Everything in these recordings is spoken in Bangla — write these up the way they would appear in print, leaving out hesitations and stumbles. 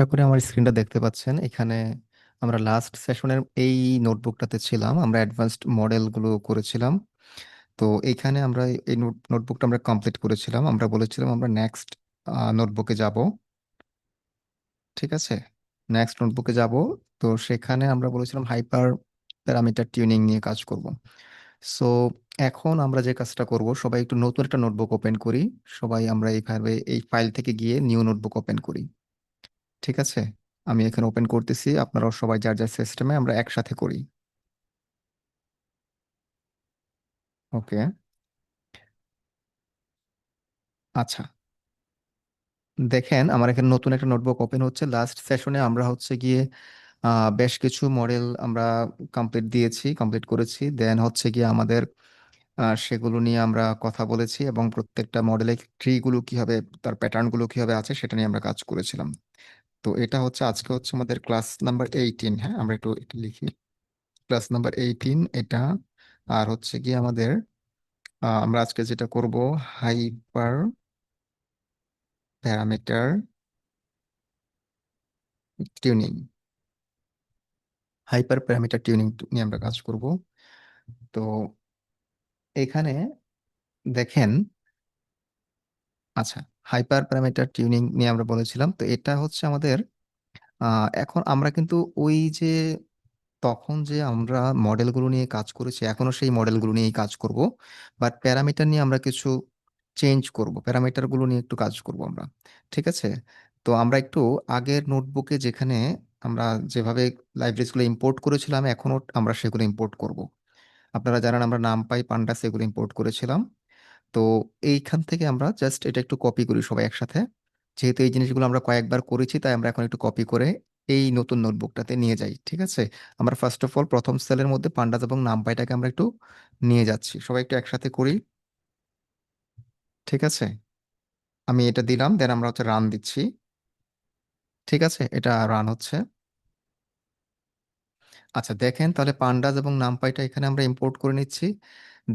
আশা করি আমার স্ক্রিনটা দেখতে পাচ্ছেন। এখানে আমরা লাস্ট সেশনের এই নোটবুকটাতে ছিলাম, আমরা অ্যাডভান্সড মডেলগুলো করেছিলাম। তো এইখানে আমরা এই নোটবুকটা আমরা কমপ্লিট করেছিলাম। আমরা বলেছিলাম আমরা নেক্সট নোটবুকে যাব। ঠিক আছে, নেক্সট নোটবুকে যাব। তো সেখানে আমরা বলেছিলাম হাইপার প্যারামিটার টিউনিং নিয়ে কাজ করব। সো এখন আমরা যে কাজটা করব, সবাই একটু নতুন একটা নোটবুক ওপেন করি। সবাই আমরা এইভাবে এই ফাইল থেকে গিয়ে নিউ নোটবুক ওপেন করি। ঠিক আছে, আমি এখানে ওপেন করতেছি, আপনারাও সবাই যার যার সিস্টেমে আমরা একসাথে করি। ওকে, আচ্ছা, দেখেন আমার এখানে নতুন একটা নোটবুক ওপেন হচ্ছে। লাস্ট সেশনে আমরা হচ্ছে গিয়ে বেশ কিছু মডেল আমরা কমপ্লিট করেছি। দেন হচ্ছে গিয়ে আমাদের সেগুলো নিয়ে আমরা কথা বলেছি এবং প্রত্যেকটা মডেলের ট্রিগুলো কিভাবে, তার প্যাটার্নগুলো কিভাবে আছে সেটা নিয়ে আমরা কাজ করেছিলাম। তো এটা হচ্ছে আজকে হচ্ছে আমাদের ক্লাস নাম্বার 18। হ্যাঁ, আমরা একটু একটু লিখি, ক্লাস নাম্বার 18 এটা। আর হচ্ছে গিয়ে আমাদের আমরা আজকে যেটা করব, hyper parameter tuning. Hyper parameter tuning নিয়ে আমরা কাজ করব। তো এখানে দেখেন, আচ্ছা, হাইপার প্যারামিটার টিউনিং নিয়ে আমরা বলেছিলাম। তো এটা হচ্ছে আমাদের এখন আমরা কিন্তু ওই যে তখন যে আমরা মডেলগুলো নিয়ে কাজ করেছি, এখনো সেই মডেলগুলো নিয়েই কাজ করব। বাট প্যারামিটার নিয়ে আমরা কিছু চেঞ্জ করব, প্যারামিটারগুলো নিয়ে একটু কাজ করব আমরা। ঠিক আছে, তো আমরা একটু আগের নোটবুকে যেখানে আমরা যেভাবে লাইব্রেরিজগুলো ইম্পোর্ট করেছিলাম, এখনও আমরা সেগুলো ইম্পোর্ট করব। আপনারা জানেন আমরা নামপাই পান্ডাস এগুলো ইম্পোর্ট করেছিলাম। তো এইখান থেকে আমরা জাস্ট এটা একটু কপি করি সবাই একসাথে। যেহেতু এই জিনিসগুলো আমরা কয়েকবার করেছি, তাই আমরা এখন একটু কপি করে এই নতুন নোটবুকটাতে নিয়ে যাই। ঠিক আছে, আমরা ফার্স্ট অফ অল প্রথম সেলের মধ্যে পান্ডাস এবং নামপাইটাকে আমরা একটু নিয়ে যাচ্ছি, সবাই একটু একসাথে করি। ঠিক আছে, আমি এটা দিলাম, দেন আমরা হচ্ছে রান দিচ্ছি। ঠিক আছে, এটা রান হচ্ছে। আচ্ছা দেখেন, তাহলে পান্ডাস এবং নামপাইটা এখানে আমরা ইম্পোর্ট করে নিচ্ছি।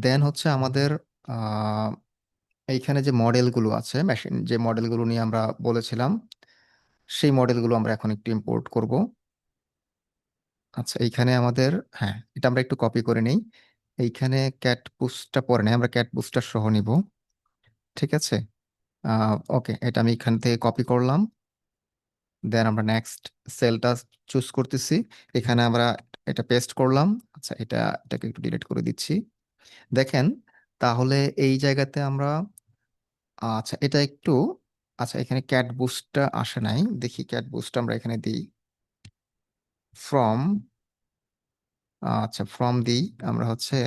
দেন হচ্ছে আমাদের আহ, এইখানে যে মডেলগুলো আছে, মেশিন যে মডেলগুলো নিয়ে আমরা বলেছিলাম, সেই মডেলগুলো আমরা এখন একটু ইম্পোর্ট করব। আচ্ছা এইখানে আমাদের, হ্যাঁ, এটা আমরা একটু কপি করে নিই। এইখানে ক্যাট বুস্টটা পরে নেই, আমরা ক্যাট বুস্টার সহ নিব। ঠিক আছে, ওকে, এটা আমি এখান থেকে কপি করলাম। দেন আমরা নেক্সট সেলটা চুজ করতেছি, এখানে আমরা এটা পেস্ট করলাম। আচ্ছা এটাকে একটু ডিলিট করে দিচ্ছি। দেখেন, তাহলে এই জায়গাতে আমরা, আচ্ছা এটা একটু, আচ্ছা এখানে ক্যাট বুস্টটা আসে নাই, দেখি ক্যাট বুস্ট আমরা এখানে দিই ফ্রম, আচ্ছা ফ্রম দিই আমরা হচ্ছে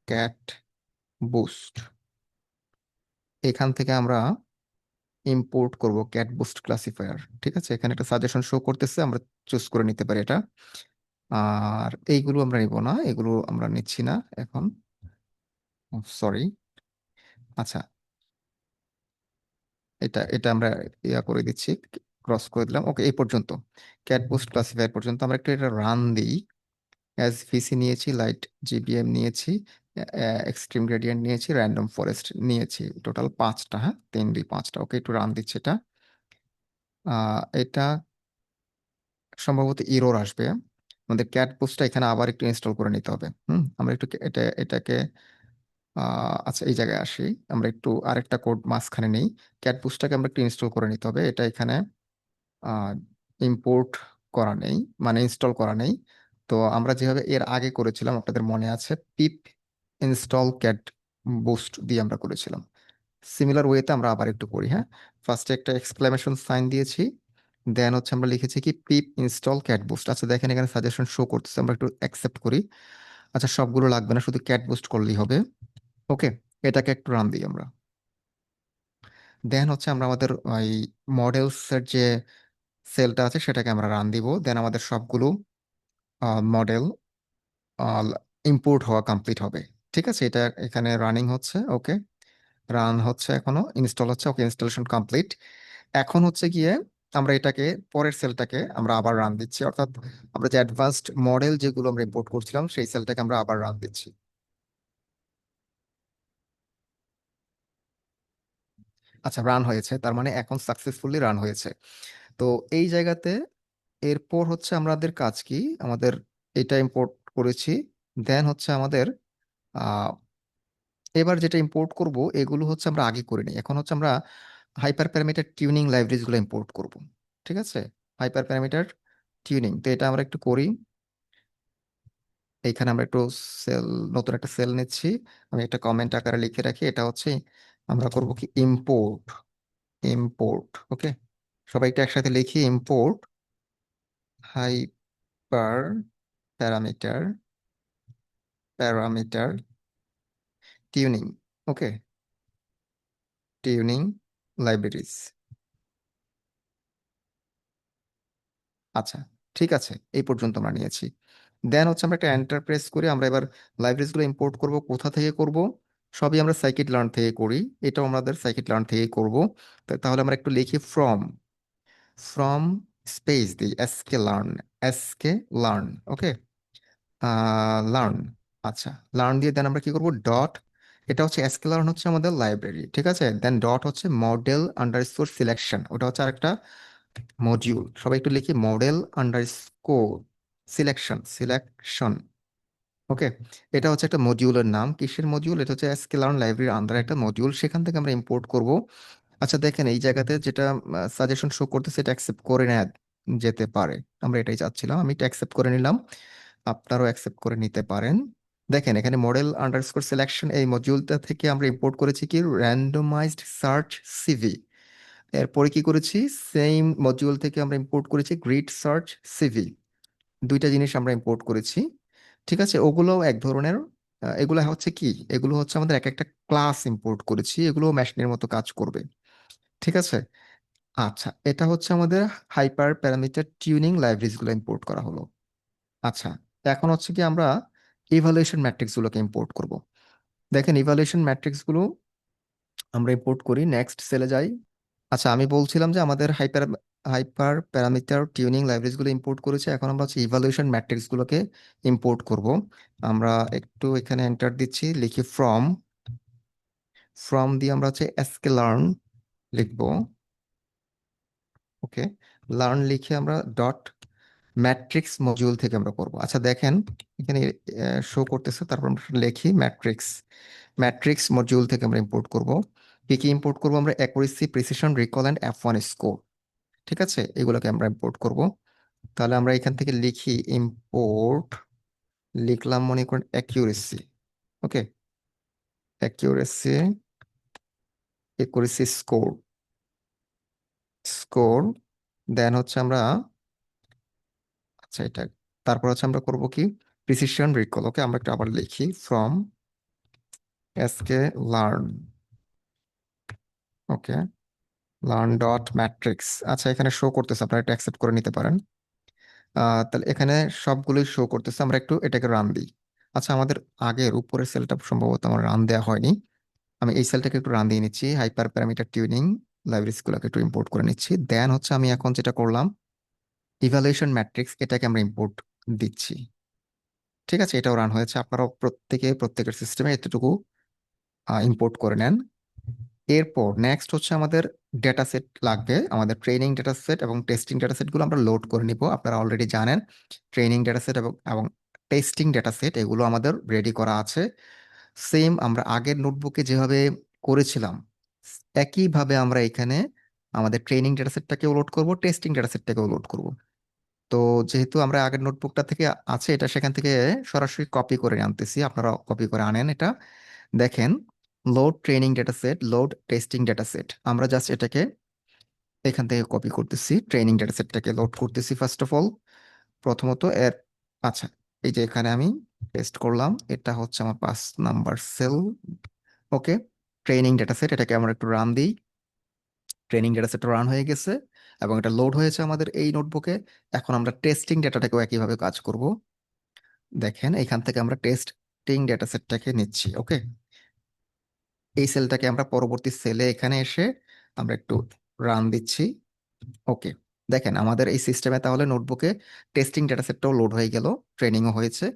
ক্যাট বুস্ট। এখান থেকে আমরা ইম্পোর্ট করব ক্যাট বুস্ট ক্লাসিফায়ার। ঠিক আছে, এখানে একটা সাজেশন শো করতেছে, আমরা চুজ করে নিতে পারি এটা। আর এইগুলো আমরা নিব না, এগুলো আমরা নিচ্ছি না এখন, সরি। আচ্ছা, এটা এটা আমরা ইয়া করে দিচ্ছি, ক্রস করে দিলাম। ওকে, এই পর্যন্ত ক্যাট বুস্ট ক্লাসিফায়ার পর্যন্ত আমরা একটু এটা রান দিই। অ্যাজ ভিসি নিয়েছি, লাইট জিবিএম নিয়েছি, এক্সট্রিম গ্রেডিয়েন্ট নিয়েছি, র্যান্ডম ফরেস্ট নিয়েছি, টোটাল 5টা। হ্যাঁ, 3 2 5টা। ওকে, একটু রান দিচ্ছে এটা। এটা সম্ভবত ইরোর আসবে। আমাদের ক্যাট বুস্টটা এখানে আবার একটু ইনস্টল করে নিতে হবে। আমরা একটু এটাকে আচ্ছা এই জায়গায় আসি, আমরা একটু আরেকটা কোড মাঝখানে নেই। ক্যাট বুস্টটাকে আমরা একটু ইনস্টল করে নিতে হবে, এটা এখানে ইম্পোর্ট করা নেই, মানে ইনস্টল করা নেই। তো আমরা যেভাবে এর আগে করেছিলাম আপনাদের মনে আছে, পিপ ইনস্টল ক্যাট বুস্ট দিয়ে আমরা করেছিলাম। সিমিলার ওয়েতে আমরা আবার একটু করি। হ্যাঁ, ফার্স্টে একটা এক্সক্লেমেশন সাইন দিয়েছি, দেন হচ্ছে আমরা লিখেছি কি পিপ ইনস্টল ক্যাট বুস্ট। আচ্ছা দেখেন, এখানে সাজেশন শো করতেছে, আমরা একটু অ্যাকসেপ্ট করি। আচ্ছা সবগুলো লাগবে না, শুধু ক্যাট বুস্ট করলেই হবে। ওকে, এটাকে একটু রান দিই আমরা। দেন হচ্ছে আমরা আমাদের ওই মডেলস এর যে সেলটা আছে সেটাকে আমরা রান দিব। দেন আমাদের সবগুলো মডেল ইম্পোর্ট হওয়া কমপ্লিট হবে। ঠিক আছে, এটা এখানে রানিং হচ্ছে। ওকে, রান হচ্ছে, এখনো ইনস্টল হচ্ছে। ওকে, ইনস্টলেশন কমপ্লিট। এখন হচ্ছে গিয়ে আমরা এটাকে, পরের সেলটাকে আমরা আবার রান দিচ্ছি, অর্থাৎ আমরা যে অ্যাডভান্সড মডেল যেগুলো আমরা ইম্পোর্ট করছিলাম সেই সেলটাকে আমরা আবার রান দিচ্ছি। আচ্ছা রান হয়েছে, তার মানে এখন সাকসেসফুলি রান হয়েছে। তো এই জায়গাতে এরপর হচ্ছে আমাদের কাজ কি, আমাদের এটা ইম্পোর্ট করেছি। দেন হচ্ছে আমাদের আহ, এবার যেটা ইম্পোর্ট করব এগুলো হচ্ছে আমরা আগে করে নিই। এখন হচ্ছে আমরা হাইপার প্যারামিটার টিউনিং লাইব্রেরিজ গুলো ইম্পোর্ট করব। ঠিক আছে, হাইপার প্যারামিটার টিউনিং, তো এটা আমরা একটু করি। এইখানে আমরা একটু সেল, নতুন একটা সেল নিচ্ছি। আমি একটা কমেন্ট আকারে লিখে রাখি, এটা হচ্ছে আমরা করব কি ইম্পোর্ট, ইম্পোর্ট। ওকে, সবাই একটু একসাথে লিখি, import hyper parameter, parameter tuning. Okay, tuning libraries. আচ্ছা, ঠিক আছে, এই পর্যন্ত আমরা নিয়েছি। দেন হচ্ছে আমরা একটা এন্টার প্রেস করি। আমরা এবার লাইব্রেরিজ গুলো ইম্পোর্ট করব, কোথা থেকে করব? সবই আমরা সাইকিট লার্ন থেকে করি, এটাও আমাদের সাইকিট লার্ন থেকে করব। তাহলে আমরা একটু লিখি ফ্রম, ফ্রম স্পেস দিই এসকে লার্ন, এসকে লার্ন। ওকে, লার্ন। আচ্ছা, লার্ন দিয়ে দেন আমরা কি করব, ডট, এটা হচ্ছে এসকে লার্ন হচ্ছে আমাদের লাইব্রেরি, ঠিক আছে। দেন ডট হচ্ছে মডেল আন্ডারস্কোর সিলেকশন, ওটা হচ্ছে আরেকটা মডিউল। সবাই একটু লিখি মডেল আন্ডারস্কোর সিলেকশন, সিলেকশন। ওকে, এটা হচ্ছে একটা মডিউলের নাম। কিসের মডিউল? এটা হচ্ছে স্কেলার লাইব্রেরির আন্ডার একটা মডিউল, সেখান থেকে আমরা ইম্পোর্ট করব। আচ্ছা দেখেন, এই জায়গাতে যেটা সাজেশন শো করতেছে এটা অ্যাকসেপ্ট করে নেওয়া যেতে পারে, আমরা এটাই চাচ্ছিলাম। আমি এটা অ্যাকসেপ্ট করে নিলাম, আপনারাও অ্যাকসেপ্ট করে নিতে পারেন। দেখেন এখানে মডেল আন্ডারস্কোর সিলেকশন এই মডিউলটা থেকে আমরা ইম্পোর্ট করেছি কি র্যান্ডমাইজড সার্চ সিভি। এরপরে কি করেছি, সেম মডিউল থেকে আমরা ইম্পোর্ট করেছি গ্রিড সার্চ সিভি। দুইটা জিনিস আমরা ইম্পোর্ট করেছি। ঠিক আছে, ওগুলো এক ধরনের এগুলো হচ্ছে কি, এগুলো হচ্ছে আমাদের এক একটা ক্লাস ইম্পোর্ট করেছি, এগুলো মেশিনের মতো কাজ করবে। ঠিক আছে। আচ্ছা, এটা হচ্ছে আমাদের হাইপার প্যারামিটার টিউনিং লাইব্রেরিজ গুলো ইম্পোর্ট করা হলো। আচ্ছা, এখন হচ্ছে কি আমরা ইভালুয়েশন ম্যাট্রিক্স গুলোকে ইম্পোর্ট করব। দেখেন ইভালুয়েশন ম্যাট্রিক্স গুলো আমরা ইম্পোর্ট করি, নেক্সট সেলে যাই। আচ্ছা, আমি বলছিলাম যে আমাদের hyper hyper parameter tuning libraries গুলো ইম্পোর্ট করেছে, এখন আমরা হচ্ছে ইভালুয়েশন ম্যাট্রিক্স গুলোকে ইম্পোর্ট করব। আমরা একটু এখানে এন্টার দিচ্ছি, লিখি ফ্রম, ফ্রম দিয়ে আমরা হচ্ছে এসকে লার্ন লিখবো। ওকে, লার্ন লিখে আমরা ডট ম্যাট্রিক্স মডিউল থেকে আমরা করব। আচ্ছা দেখেন এখানে শো করতেছে, তারপর আমরা লিখি ম্যাট্রিক্স, ম্যাট্রিক্স মডিউল থেকে আমরা ইম্পোর্ট করব। কি কি ইম্পোর্ট করব আমরা? Accuracy, precision, recall and F1 score. ঠিক আছে, এগুলোকে আমরা ইম্পোর্ট করব। তাহলে আমরা এখান থেকে লিখি ইম্পোর্ট, লিখলাম মনে করেন অ্যাকিউরেসি। ওকে, অ্যাকিউরেসি, অ্যাকুরেসি স্কোর, স্কোর। দেন হচ্ছে আমরা, আচ্ছা এটা, তারপর হচ্ছে আমরা করব কি প্রিসিশন, রিকল। ওকে, আমরা একটু আবার লিখি from SK learn. Okay, learn dot matrix. আচ্ছা, এখানে শো করতেছে, আপনারা এটা অ্যাকসেপ্ট করে নিতে পারেন। তাহলে এখানে সবগুলোই শো করতেছে, আমরা একটু এটাকে রান দিই। আচ্ছা, আমাদের আগের উপরের সেলটা সম্ভবত আমার রান দেওয়া হয়নি, আমি এই সেলটাকে একটু রান দিয়ে নিচ্ছি। হাইপার প্যারামিটার টিউনিং লাইব্রেরিজ গুলোকে একটু ইম্পোর্ট করে নিচ্ছি। দেন হচ্ছে আমি এখন যেটা করলাম, ইভালুয়েশন ম্যাট্রিক্স, এটাকে আমরা ইম্পোর্ট দিচ্ছি। ঠিক আছে, এটাও রান হয়েছে। আপনারাও প্রত্যেকে প্রত্যেকের সিস্টেমে এতটুকু ইম্পোর্ট করে নেন। এরপর নেক্সট হচ্ছে আমাদের ডেটা সেট লাগবে, আমাদের ট্রেনিং ডেটা সেট এবং টেস্টিং ডেটা সেট গুলো আমরা লোড করে নিব। আপনারা অলরেডি জানেন ট্রেনিং ডেটা সেট এবং এবং টেস্টিং ডেটা সেট এগুলো আমাদের রেডি করা আছে। সেম আমরা আগের নোটবুকে যেভাবে করেছিলাম একইভাবে আমরা এখানে আমাদের ট্রেনিং ডেটা সেটটাকেও লোড করব, টেস্টিং ডেটা সেটটাকেও লোড করব। তো যেহেতু আমরা আগের নোটবুকটা থেকে আছে, এটা সেখান থেকে সরাসরি কপি করে আনতেছি, আপনারা কপি করে আনেন এটা। দেখেন, load training data set, load testing data set, আমরা জাস্ট এটাকে এখান থেকে কপি করতেছি, ট্রেনিং ডেটা সেটটাকে লোড করতেছি ফার্স্ট অফ অল, প্রথমত এর। আচ্ছা, এই যে এখানে আমি টেস্ট করলাম, এটা হচ্ছে আমার 5 নাম্বার সেল। ওকে, ট্রেনিং ডেটা সেট, এটাকে আমরা একটু রান দিই। ট্রেনিং ডেটা সেট রান হয়ে গেছে এবং এটা লোড হয়েছে আমাদের এই নোটবুকে। এখন আমরা টেস্টিং ডেটাটাকেও একইভাবে কাজ করব। দেখেন এখান থেকে আমরা টেস্টিং ডেটা সেটটাকে নিচ্ছি। ওকে, এই সেলটাকে আমরা পরবর্তী সেলে এখানে এসে আমরা একটু রান দিচ্ছি। ওকে, দেখেন আমাদের এই সিস্টেমে তাহলে নোটবুকে টেস্টিং ডেটা সেটটাও লোড হয়ে গেল, ট্রেনিংও হয়েছে।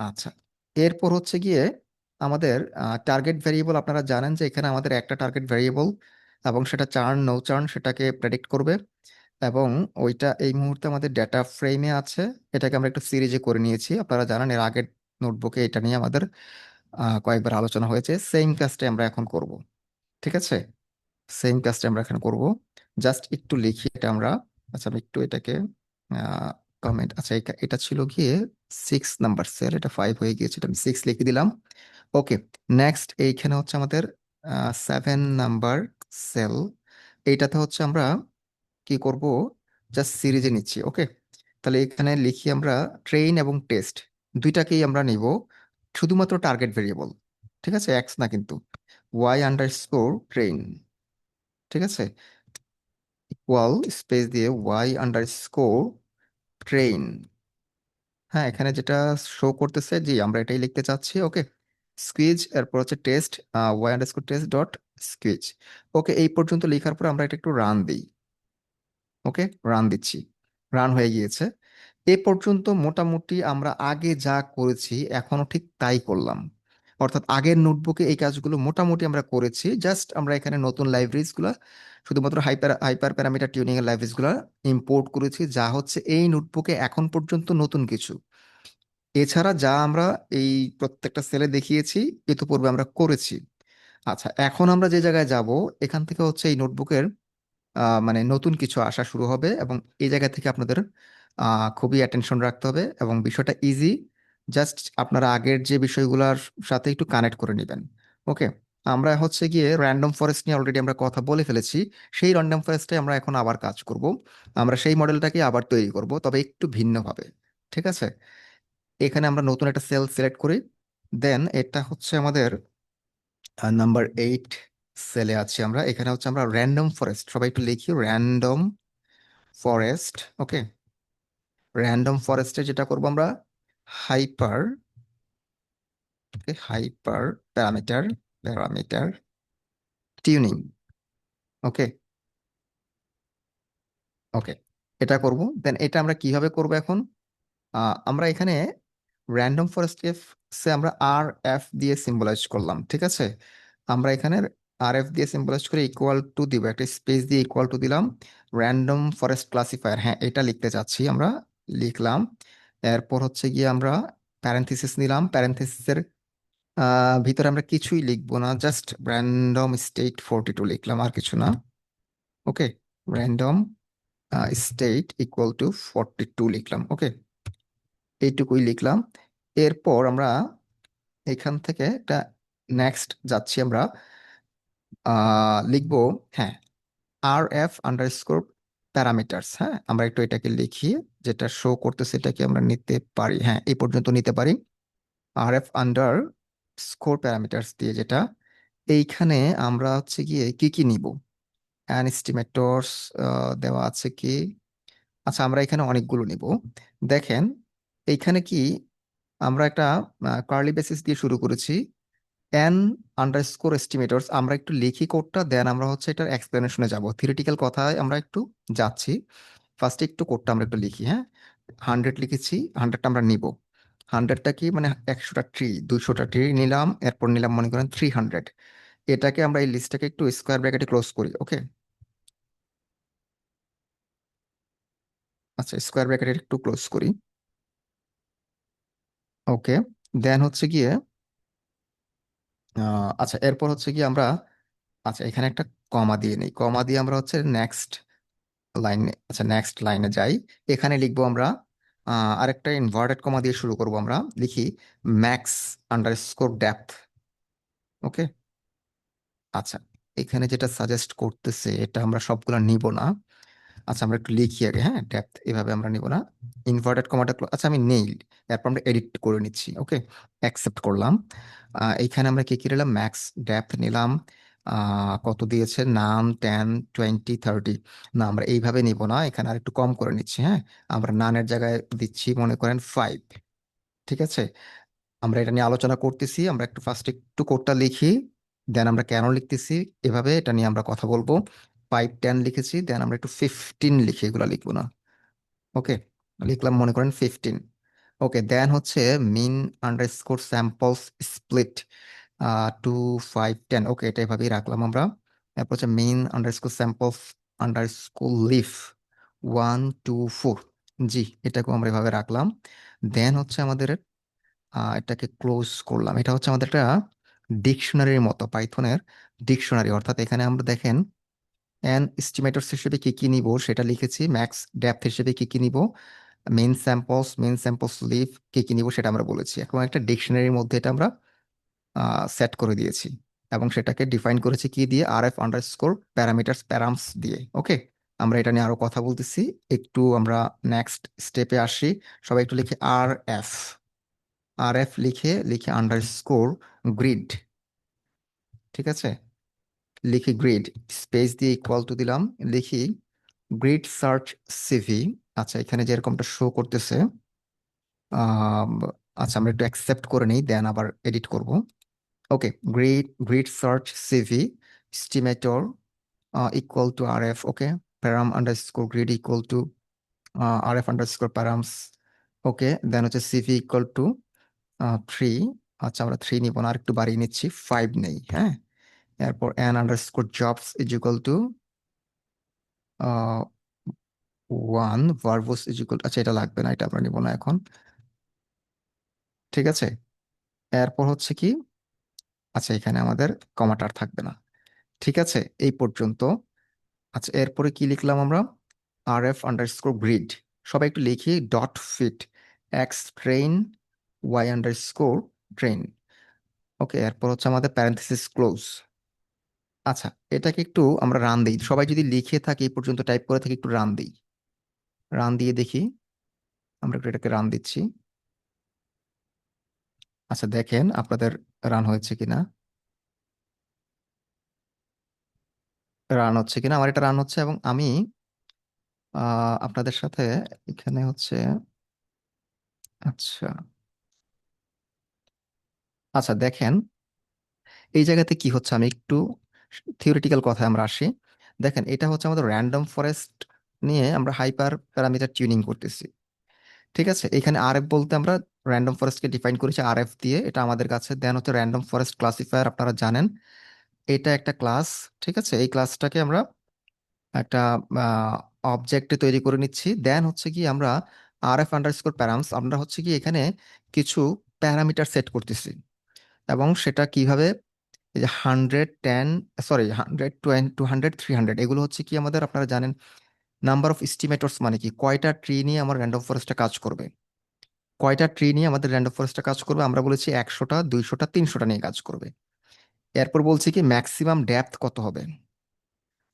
আচ্ছা, এরপর হচ্ছে গিয়ে আমাদের টার্গেট ভ্যারিয়েবল, আপনারা জানেন যে এখানে আমাদের একটা টার্গেট ভ্যারিয়েবল এবং সেটা চার্ন নো চার্ন সেটাকে প্রেডিক্ট করবে। এবং ওইটা এই মুহূর্তে আমাদের ডেটা ফ্রেমে আছে। এটাকে আমরা একটু সিরিজে করে নিয়েছি। আপনারা জানেন এর আগের নোটবুকে এটা নিয়ে আমাদের কয়েকবার আলোচনা হয়েছে। সেম কাজটা আমরা এখন করব। ঠিক আছে, সেম কাজটা আমরা এখন করব। জাস্ট একটু লিখি এটা আমরা। আচ্ছা, আমি একটু এটাকে কমেন্ট, আচ্ছা এটা ছিল গিয়ে 6 নাম্বার সেল, এটা 5 হয়ে গিয়েছে, এটা আমি 6 লিখে দিলাম। ওকে, নেক্সট এইখানে হচ্ছে আমাদের 7 নাম্বার সেল। এইটাতে হচ্ছে আমরা কি করব, জাস্ট সিরিজে নিচ্ছি। ওকে, তাহলে এখানে লিখি আমরা ট্রেন এবং টেস্ট দুইটাকেই আমরা নিব শুধুমাত্র টার্গেট ভেরিয়েবল। ঠিক আছে, এক্স না কিন্তু, y ট্রেন। ঠিক আছে, ইকুয়াল স্পেস দিয়ে ট্রেন। হ্যাঁ, এখানে যেটা শো করতেছে, জি আমরা এটাই লিখতে চাচ্ছি। ওকে, স্কুইজ, এরপর হচ্ছে টেস্ট, y_test ডট স্কুইজ। ওকে, এই পর্যন্ত লেখার পর আমরা এটা একটু রান দিই। ওকে, রান দিচ্ছি, রান হয়ে গিয়েছে। এ পর্যন্ত মোটামুটি আমরা আগে যা করেছি এখনো ঠিক তাই করলাম। অর্থাৎ আগের নোটবুকে এই কাজগুলো মোটামুটি আমরা করেছি, জাস্ট আমরা এখানে নতুন লাইব্রেরিজ গুলা, শুধুমাত্র হাইপার হাইপার প্যারামিটার টিউনিং এর লাইব্রেরিজ গুলা ইম্পোর্ট করেছি, যা হচ্ছে এই নোটবুকে এখন পর্যন্ত নতুন কিছু। এছাড়া যা আমরা এই প্রত্যেকটা সেলে দেখিয়েছি ইতিপূর্বে আমরা করেছি। আচ্ছা, এখন আমরা যে জায়গায় যাব, এখান থেকে হচ্ছে এই নোটবুকের মানে নতুন কিছু আসা শুরু হবে, এবং এই জায়গা থেকে আপনাদের খুবই অ্যাটেনশন রাখতে হবে, এবং বিষয়টা ইজি। জাস্ট আপনারা আগের যে বিষয়গুলোর সাথে একটু কানেক্ট করে নেবেন। ওকে, আমরা হচ্ছে গিয়ে র্যান্ডম ফরেস্ট নিয়ে অলরেডি আমরা কথা বলে ফেলেছি। সেই র্যান্ডম ফরেস্টে আমরা এখন আবার কাজ করব। আমরা সেই মডেলটাকে আবার তৈরি করব, তবে একটু ভিন্নভাবে। ঠিক আছে, এখানে আমরা নতুন একটা সেল সিলেক্ট করি। দেন এটা হচ্ছে আমাদের নাম্বার 8 সেলে আছি আমরা। এখানে হচ্ছে আমরা র্যান্ডম ফরেস্ট, সবাই একটু লিখি র্যান্ডম ফরেস্ট। ওকে, র্যান্ডম ফরেস্টে যেটা করব আমরা, hyper hyper parameter parameter tuning. Okay, okay, এটা করব। দেন এটা আমরা কিভাবে করব এখন, আমরা এখানে র্যান্ডম ফরেস্ট সে আমরা RF দিয়ে সিম্বলাইজ করলাম। ঠিক আছে, আমরা এখানে RF দিয়ে সিম্বলাইজ করে ইকুয়াল টু দিব, একটা স্পেস দিয়ে ইকুয়াল টু দিলাম র্যান্ডম ফরেস্ট ক্লাসিফায়ার। হ্যাঁ, এটা লিখতে চাচ্ছি আমরা, লিখলাম। এরপর হচ্ছে গিয়ে আমরা প্যারেনথেসিস নিলাম। প্যারেনথেসিসের ভিতরে আমরা কিছুই লিখবো না, জাস্ট র্যান্ডম স্টেট 42 লিখলাম, আর কিছু না। ওকে, র্যান্ডম স্টেট ইকুয়াল টু 42 লিখলাম। ওকে, এইটুকুই লিখলাম। এরপর আমরা এখান থেকে একটা নেক্সট যাচ্ছি আমরা, লিখবো, হ্যাঁ, RF_, প্যারামিটার্স। হ্যাঁ, আমরা একটু এটাকে লিখি, যেটা শো করতেছে এটাকে আমরা নিতে পারি, হ্যাঁ এই পর্যন্ত নিতে পারি। RF_, প্যারামিটার্স দিয়ে যেটা, এইখানে আমরা হচ্ছে গিয়ে কি কি নিব, অ্যানস্টিমেটরস দেওয়া আছে কি। আচ্ছা, আমরা এখানে অনেকগুলো নিব। দেখেন এইখানে কি, আমরা একটা কার্লি বেসিস দিয়ে শুরু করেছি, n_estimators। আমরা একটু লিখি কোডটা, দেন আমরা হচ্ছে এটার এক্সপ্লেনেশনে যাব, থিওরিটিক্যাল কথায় আমরা একটু যাচ্ছি। ফার্স্টে একটু কোডটা আমরা একটু লিখি। হ্যাঁ, 100 লিখেছি, 100টা আমরা নিব। 100টা কি মানে 100টা ট্রি, 200টা ট্রি নিলাম, এরপর নিলাম মনে করেন 300। এটাকে আমরা এই লিস্টটাকে একটু স্কোয়ার ব্র্যাকেটে ক্লোজ করি। ওকে, আচ্ছা স্কোয়ার ব্র্যাকেটে একটু ক্লোজ করি। ওকে, দেন হচ্ছে গিয়ে আচ্ছা এরপর হচ্ছে গিয়ে আমরা, আচ্ছা এখানে একটা কমা দিয়ে নেই, কমা দিয়ে আমরা হচ্ছে নেক্সট লাইনে, আচ্ছা নেক্সট লাইনে যাই। এখানে লিখবো আমরা আরেকটা ইনভার্টেড কমা দিয়ে শুরু করব, আমরা লিখি max_depth। ওকে, আচ্ছা এখানে যেটা সাজেস্ট করতেছে এটা আমরা সবগুলা নিব না। আচ্ছা আমরা একটু লিখি আগে, হ্যাঁ ডেপথ এভাবে আমরা নিব না, ইনভার্টেড কমাটা আচ্ছা আমি নেই, এরপর আমরা এডিট করে নিচ্ছি। ওকে, অ্যাকসেপ্ট করলাম। এইখানে আমরা কি কি নিলাম, ম্যাক্স ডেপথ নিলাম, কত দিয়েছে, নাম 10 20 30। না, আমরা এইভাবে নিব না, এখানে আর একটু কম করে নিচ্ছি। হ্যাঁ, আমরা নানের জায়গায় দিচ্ছি মনে করেন 5। ঠিক আছে, আমরা এটা নিয়ে আলোচনা করতেছি, আমরা একটু ফার্স্ট একটু কোডটা লিখি, দেন আমরা কেন লিখতেছি এভাবে এটা নিয়ে আমরা কথা বলবো। 5 10 লিখেছি, দেন আমরা একটু 15 লিখি, এগুলো লিখবো না। ওকে, লিখলাম মনে করেন 15। ওকে, দেন হচ্ছে min_samples split 2 5 10। ওকে, এটা এভাবেই রাখলাম আমরা। তারপর হচ্ছে min_samples_leaf 1 2 4। জি, এটাকেও আমরা এভাবে রাখলাম। দেন হচ্ছে আমাদের এটাকে ক্লোজ করলাম। এটা হচ্ছে আমাদের একটা ডিকশনারির মতো, পাইথনের ডিকশনারি। অর্থাৎ এখানে আমরা দেখেন এন এস্টিমেটরস হিসেবে কি কি নিব সেটা লিখেছি, ম্যাক্স ডেপথ হিসেবে কি কি নিব, মেন স্যাম্পলস লিভ কি কি নিব সেটা আমরা বলেছি। এখন একটা ডিকশনারির মধ্যে এটা আমরা সেট করে দিয়েছি এবং সেটাকে ডিফাইন করেছি কি দিয়ে, আর এফ আন্ডারস্কোর প্যারামিটারস প্যারামস দিয়ে। ওকে, আমরা এটা নিয়ে আরো কথা বলতেছি। একটু আমরা নেক্সট স্টেপে আসি। সবাই একটু লিখে আর এফ, আর এফ লিখে লিখে আন্ডারস্কোর গ্রিড। ঠিক আছে, লিখি গ্রিড, স্পেস দিয়ে ইকুয়াল টু দিলাম, লিখি গ্রিড সার্চ সিভি। আচ্ছা, এখানে যেরকমটা শো করতেছে, আম, আচ্ছা আমরা একটু অ্যাকসেপ্ট করে নিই, দেন আবার এডিট করব। Okay, grid search CV estimator equal to R F. Okay, param underscore grid equal to R F underscore params. Okay, then হচ্ছে সিভি ইকুয়াল টু 3। আচ্ছা, আমরা 3 নিব না, আর একটু বাড়িয়ে নিচ্ছি, 5 নেই। হ্যাঁ, এরপর N underscore jobs is equal to 1, verbs is equal, আচ্ছা এটা লাগবে না, এটা আমরা নিব না এখন। ঠিক আছে, এরপর হচ্ছে কি, আচ্ছা এখানে আমাদের কমাটা আর থাকবে না। ঠিক আছে, এই পর্যন্ত। আচ্ছা, এরপরে কি লিখলাম আমরা, আর এফ আন্ডারস্কোর গ্রিড, সবাই একটু লিখি dot fit X train Y underscore train. Okay, এরপর হচ্ছে আমাদের প্যারেন্থেসিস ক্লোজ। আচ্ছা, এটাকে একটু আমরা রান দিই, সবাই যদি লিখে থাকি এই পর্যন্ত টাইপ করে থাকি, একটু রান দিই, রান দিয়ে দেখি। আমরা একটু এটাকে রান দিচ্ছি। আচ্ছা, দেখেন আপনাদের রান হয়েছে কিনা, রান হচ্ছে কিনা। আমার এটা রান হচ্ছে এবং আমি আপনাদের সাথে এখানে হচ্ছে, আচ্ছা আচ্ছা দেখেন এই জায়গাতে কি হচ্ছে, আমি একটু থিওরিটিক্যাল কথায় আমরা আসি। দেখেন, এটা হচ্ছে আমাদের র্যান্ডম ফরেস্ট নিয়ে আমরা হাইপার প্যারামিটার টিউনিং করতেছি। ঠিক আছে, এখানে আর এফ বলতে আমরা র্যান্ডম ফরেস্টকে ডিফাইন করেছি আর এফ দিয়ে, এটা আমাদের কাছে। দেন হচ্ছে র্যান্ডম ফরেস্ট ক্লাসিফায়ার, আপনারা জানেন এটা একটা ক্লাস। ঠিক আছে, এই ক্লাসটাকে আমরা একটা অবজেক্টে তৈরি করে নিচ্ছি। দেন হচ্ছে কি আমরা আর এফ আন্ডারস্কোর প্যারামস, আমরা হচ্ছে কি এখানে কিছু প্যারামিটার সেট করতেছি। এবং সেটা কিভাবে, এই যে 110, সরি 120, 200, 300, এগুলো হচ্ছে কি আমাদের, আপনারা জানেন নাম্বার অফ এস্টিমেটরস মানে কি, কয়টা ট্রি নিয়ে আমার র্যান্ডম ফরেস্টটা কাজ করবে, কয়টা ট্রি নিয়ে আমাদের র্যান্ডম ফরেস্টটা কাজ করবে। আমরা বলেছি 100টা, 200টা, 300টা নিয়ে কাজ করবে। এরপর বলছি কি ম্যাক্সিমাম ডেপথ কত হবে।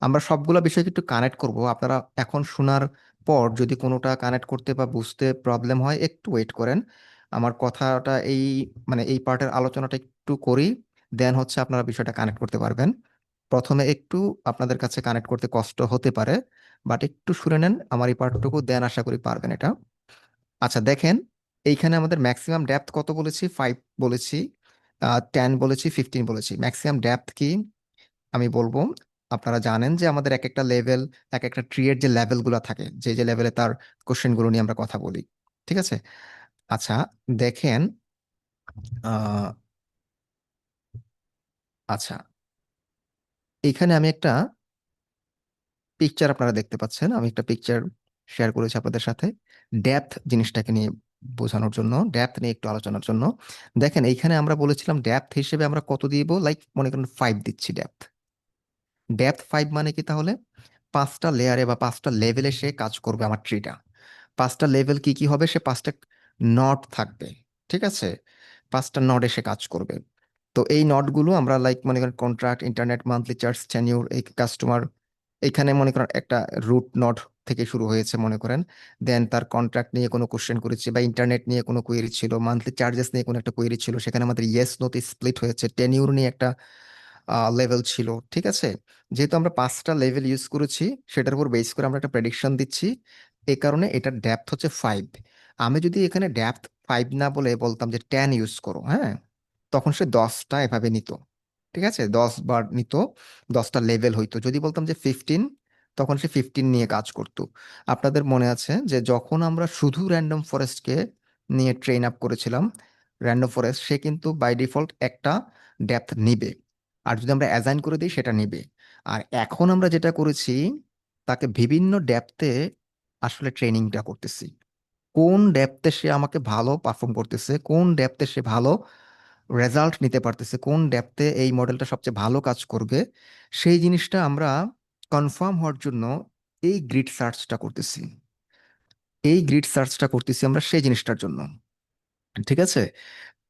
আমরা সবগুলো বিষয়কে একটু কানেক্ট করব, আপনারা এখন শোনার পর যদি কোনোটা কানেক্ট করতে বা বুঝতে প্রবলেম হয় একটু ওয়েট করেন। আমার কথাটা এই, মানে এই পার্টের আলোচনাটা একটু করি, দেন হচ্ছে আপনারা বিষয়টা কানেক্ট করতে পারবেন। প্রথমে একটু আপনাদের কাছে কানেক্ট করতে কষ্ট হতে পারে, বাট একটু শুনে নেন আমার এই পার্টটুকু, দেন আশা করি পারবেন এটা। আচ্ছা দেখেন, এইখানে আমাদের ম্যাক্সিমাম ডেপথ কত বলেছি, 5 বলেছি, 10 বলেছি, 15 বলেছি। ম্যাক্সিমাম ডেপথ কি আমি বলবো, আপনারা জানেন যে আমাদের এক একটা লেভেল, এক একটা ট্রি এর যে লেভেলগুলো থাকে, যে যে লেভেলে তার কোশ্চেনগুলো নিয়ে আমরা কথা বলি। ঠিক আছে, আচ্ছা দেখেন, আহ, আচ্ছা এখানে আমি একটা পিকচার আপনারা দেখতে পাচ্ছেন, আমি একটা পিকচার শেয়ার করেছি আপনাদের সাথে ডেপথ জিনিসটাকে নিয়ে বোঝানোর জন্য, ডেপথ নিয়ে একটু আলোচনার জন্য। দেখেন এইখানে আমরা বলেছিলাম ডেপথ হিসেবে আমরা কত দিব, লাইক মনে করেন 5 দিচ্ছি ডেপথ। ডেপথ 5 মানে কি তাহলে, 5টা লেয়ারে বা 5টা লেভেলে সে কাজ করবে আমার ট্রিটা। 5টা লেভেল কি কি হবে, সে 5টা নড থাকবে। ঠিক আছে, 5টা নড এসে কাজ করবে। তো এই নটগুলো আমরা লাইক মনে করেন contract, internet, monthly charge, tenure, এই কাস্টমার, এখানে মনে করেন একটা রুট নট থেকে শুরু হয়েছে মনে করেন। দেন তার কন্ট্রাক্ট নিয়ে কোনো কোশ্চেন করেছে, বা ইন্টারনেট নিয়ে কোনো কোয়েরি ছিল, মান্থলি চার্জেস নিয়ে কোনো একটা কোয়েরি ছিল, সেখানে আমাদের ইয়েস নোতে স্প্লিট হয়েছে, টেনিউর নিয়ে একটা লেভেল ছিল। ঠিক আছে, যেহেতু আমরা 5টা লেভেল ইউজ করেছি, সেটার উপর বেস করে আমরা একটা প্রেডিকশন দিচ্ছি। এই কারণে এটার ডেপথ হচ্ছে 5। আমি যদি এখানে ডেপথ 5 না বলে বলতাম যে 10 ইউজ করো, হ্যাঁ, তখন সে 10টা এভাবে নিত। ঠিক আছে, 10 বার নিত, 10টা লেভেল হইতো। যদি বলতাম যে 15, তখন সে 15 নিয়ে কাজ করতো। আপনাদের মনে আছে যে যখন আমরা শুধু র্যান্ডম ফরেস্টকে নিয়ে ট্রেন আপ করেছিলাম, র্যান্ডম ফরেস্ট সে কিন্তু বাই ডিফল্ট একটা ডেপথ নিবে, আর যদি আমরা অ্যাসাইন করে দিই সেটা নিবে। আর এখন আমরা যেটা করেছি, তাকে বিভিন্ন ডেপথে আসলে ট্রেনিংটা করতেছি, কোন ডেপথে সে আমাকে ভালো পারফর্ম করতেছে, কোন ডেপথে সে ভালো রেজাল্ট নিতে পারতেছে, কোন ডেপথে এই মডেলটা সবচেয়ে ভালো কাজ করবে, সেই জিনিসটা আমরা কনফার্ম হওয়ার জন্য এই গ্রিড সার্চটা করতেছি। এই গ্রিড সার্চটা করতেছি আমরা সেই জিনিসটার জন্য। ঠিক আছে?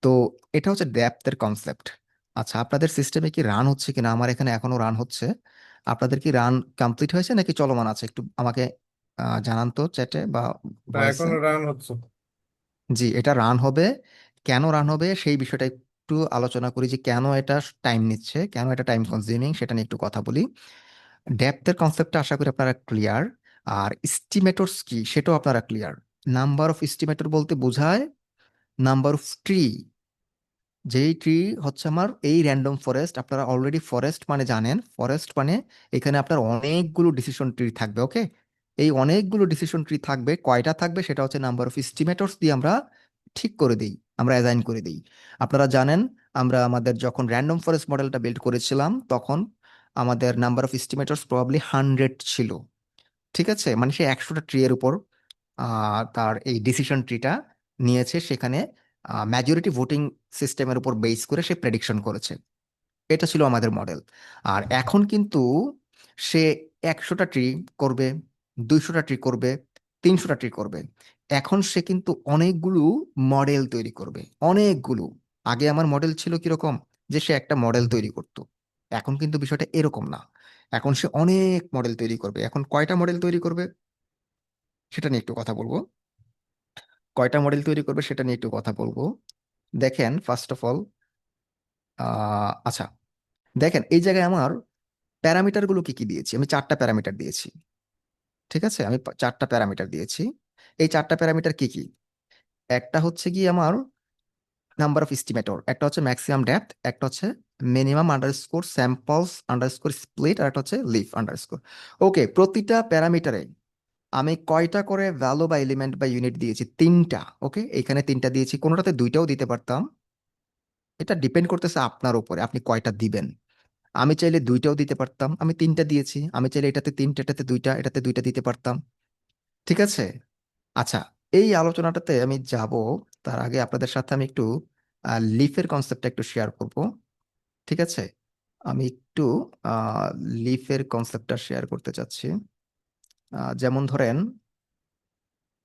তো এটা হচ্ছে ডেপথের কনসেপ্ট। আচ্ছা, আপনাদের সিস্টেমে কি রান হচ্ছে কিনা? আমার এখানে এখনো রান হচ্ছে। আপনাদের কি রান কমপ্লিট হয়েছে নাকি চলমান আছে? একটু আমাকে জানান তো চ্যাটে বা তা ভয়েসে। এখনো রান হচ্ছে। জি, এটা রান হবে। কেন রান হবে সেই বিষয়টা একটু আলোচনা করি, যে কেন এটা টাইম নিচ্ছে, কেন এটা টাইম কনজিউমিং, সেটা নিয়ে একটু কথা বলি। ডেপথের কনসেপ্টটা আশা করি আপনারা ক্লিয়ার। আর এস্টিমেটরস কি সেটাও আপনারা ক্লিয়ার। নাম্বার অফ এস্টিমেটর বলতে বোঝায় নাম্বার অফ ট্রি। যেই ট্রি হচ্ছে আমার এই র্যান্ডম ফরেস্ট, আপনারা অলরেডি ফরেস্ট মানে জানেন, ফরেস্ট মানে এখানে আপনার অনেকগুলো ডিসিশন ট্রি থাকবে। ওকে, এই অনেকগুলো ডিসিশন ট্রি থাকবে, কয়টা থাকবে সেটা হচ্ছে নাম্বার অফ এস্টিমেটরস দিয়ে আমরা ঠিক করে দিই, আমরা অ্যাসাইন করে দিই। আপনারা জানেন, আমরা আমাদের যখন র্যান্ডম ফরেস্ট মডেলটা বিল্ড করেছিলাম তখন আমাদের নাম্বার অফ এস্টিমেটরস প্রবাবলি 100 ছিল। ঠিক আছে, মানে সে 100টা ট্রি এর উপর তার এই ডিসিশন ট্রিটা নিয়েছে, সেখানে মেজরিটি ভোটিং সিস্টেমের উপর বেস করে সে প্রেডিকশন করেছে। এটা ছিল আমাদের মডেল। আর এখন কিন্তু সে 100টা ট্রি করবে, 200টা ট্রি করবে, 300টা ট্রি করবে। এখন সে কিন্তু অনেকগুলো মডেল তৈরি করবে, অনেকগুলো। আগে আমার মডেল ছিল কিরকম, যে সে একটা মডেল তৈরি করত। এখন কিন্তু বিষয়টা এরকম না, এখন সে অনেক মডেল তৈরি করবে। এখন কয়টা মডেল তৈরি করবে সেটা নিয়ে একটু কথা বলবো। কয়টা মডেল তৈরি করবে সেটা নিয়ে একটু কথা বলবো। দেখেন, ফার্স্ট অফ অল, আচ্ছা, দেখেন এই জায়গায় আমার প্যারামিটার গুলো কি কি দিয়েছি। আমি 4টা প্যারামিটার দিয়েছি। ঠিক আছে, আমি 4টা প্যারামিটার দিয়েছি। এই 4টা প্যারামিটার কি কি? একটা হচ্ছে কি আমার নাম্বার অফ এস্টিমেটর, একটা হচ্ছে ম্যাক্সিমাম ডেপথ, একটা হচ্ছে minimum underscore samples underscore split, আর একটা হচ্ছে লিফ আন্ডারস্কোর। ওকে, প্রতিটা প্যারামিটারে আমি কয়টা করে ভ্যালু বা এলিমেন্ট বা ইউনিট দিয়েছি? 3টা। ওকে, এখানে 3টা দিয়েছি, কোনোটাতে 2টাও দিতে পারতাম। এটা ডিপেন্ড করতেছে আপনার উপরে, আপনি কয়টা দিবেন। আমি চাইলে 2টাও দিতে পারতাম, আমি 3টা দিয়েছি। আমি চাইলে এটাতে 3টা, এটাতে 2টা, এটাতে 2টা দিতে পারতাম। ঠিক আছে? আচ্ছা, এই আলোচনাটাতে আমি যাব, তার আগে আপনাদের সাথে আমি একটু লিফের কনসেপ্টটা একটু শেয়ার করব। ঠিক আছে, আমি একটু লিফের কনসেপ্টটা শেয়ার করতে চাচ্ছি। যেমন ধরেন,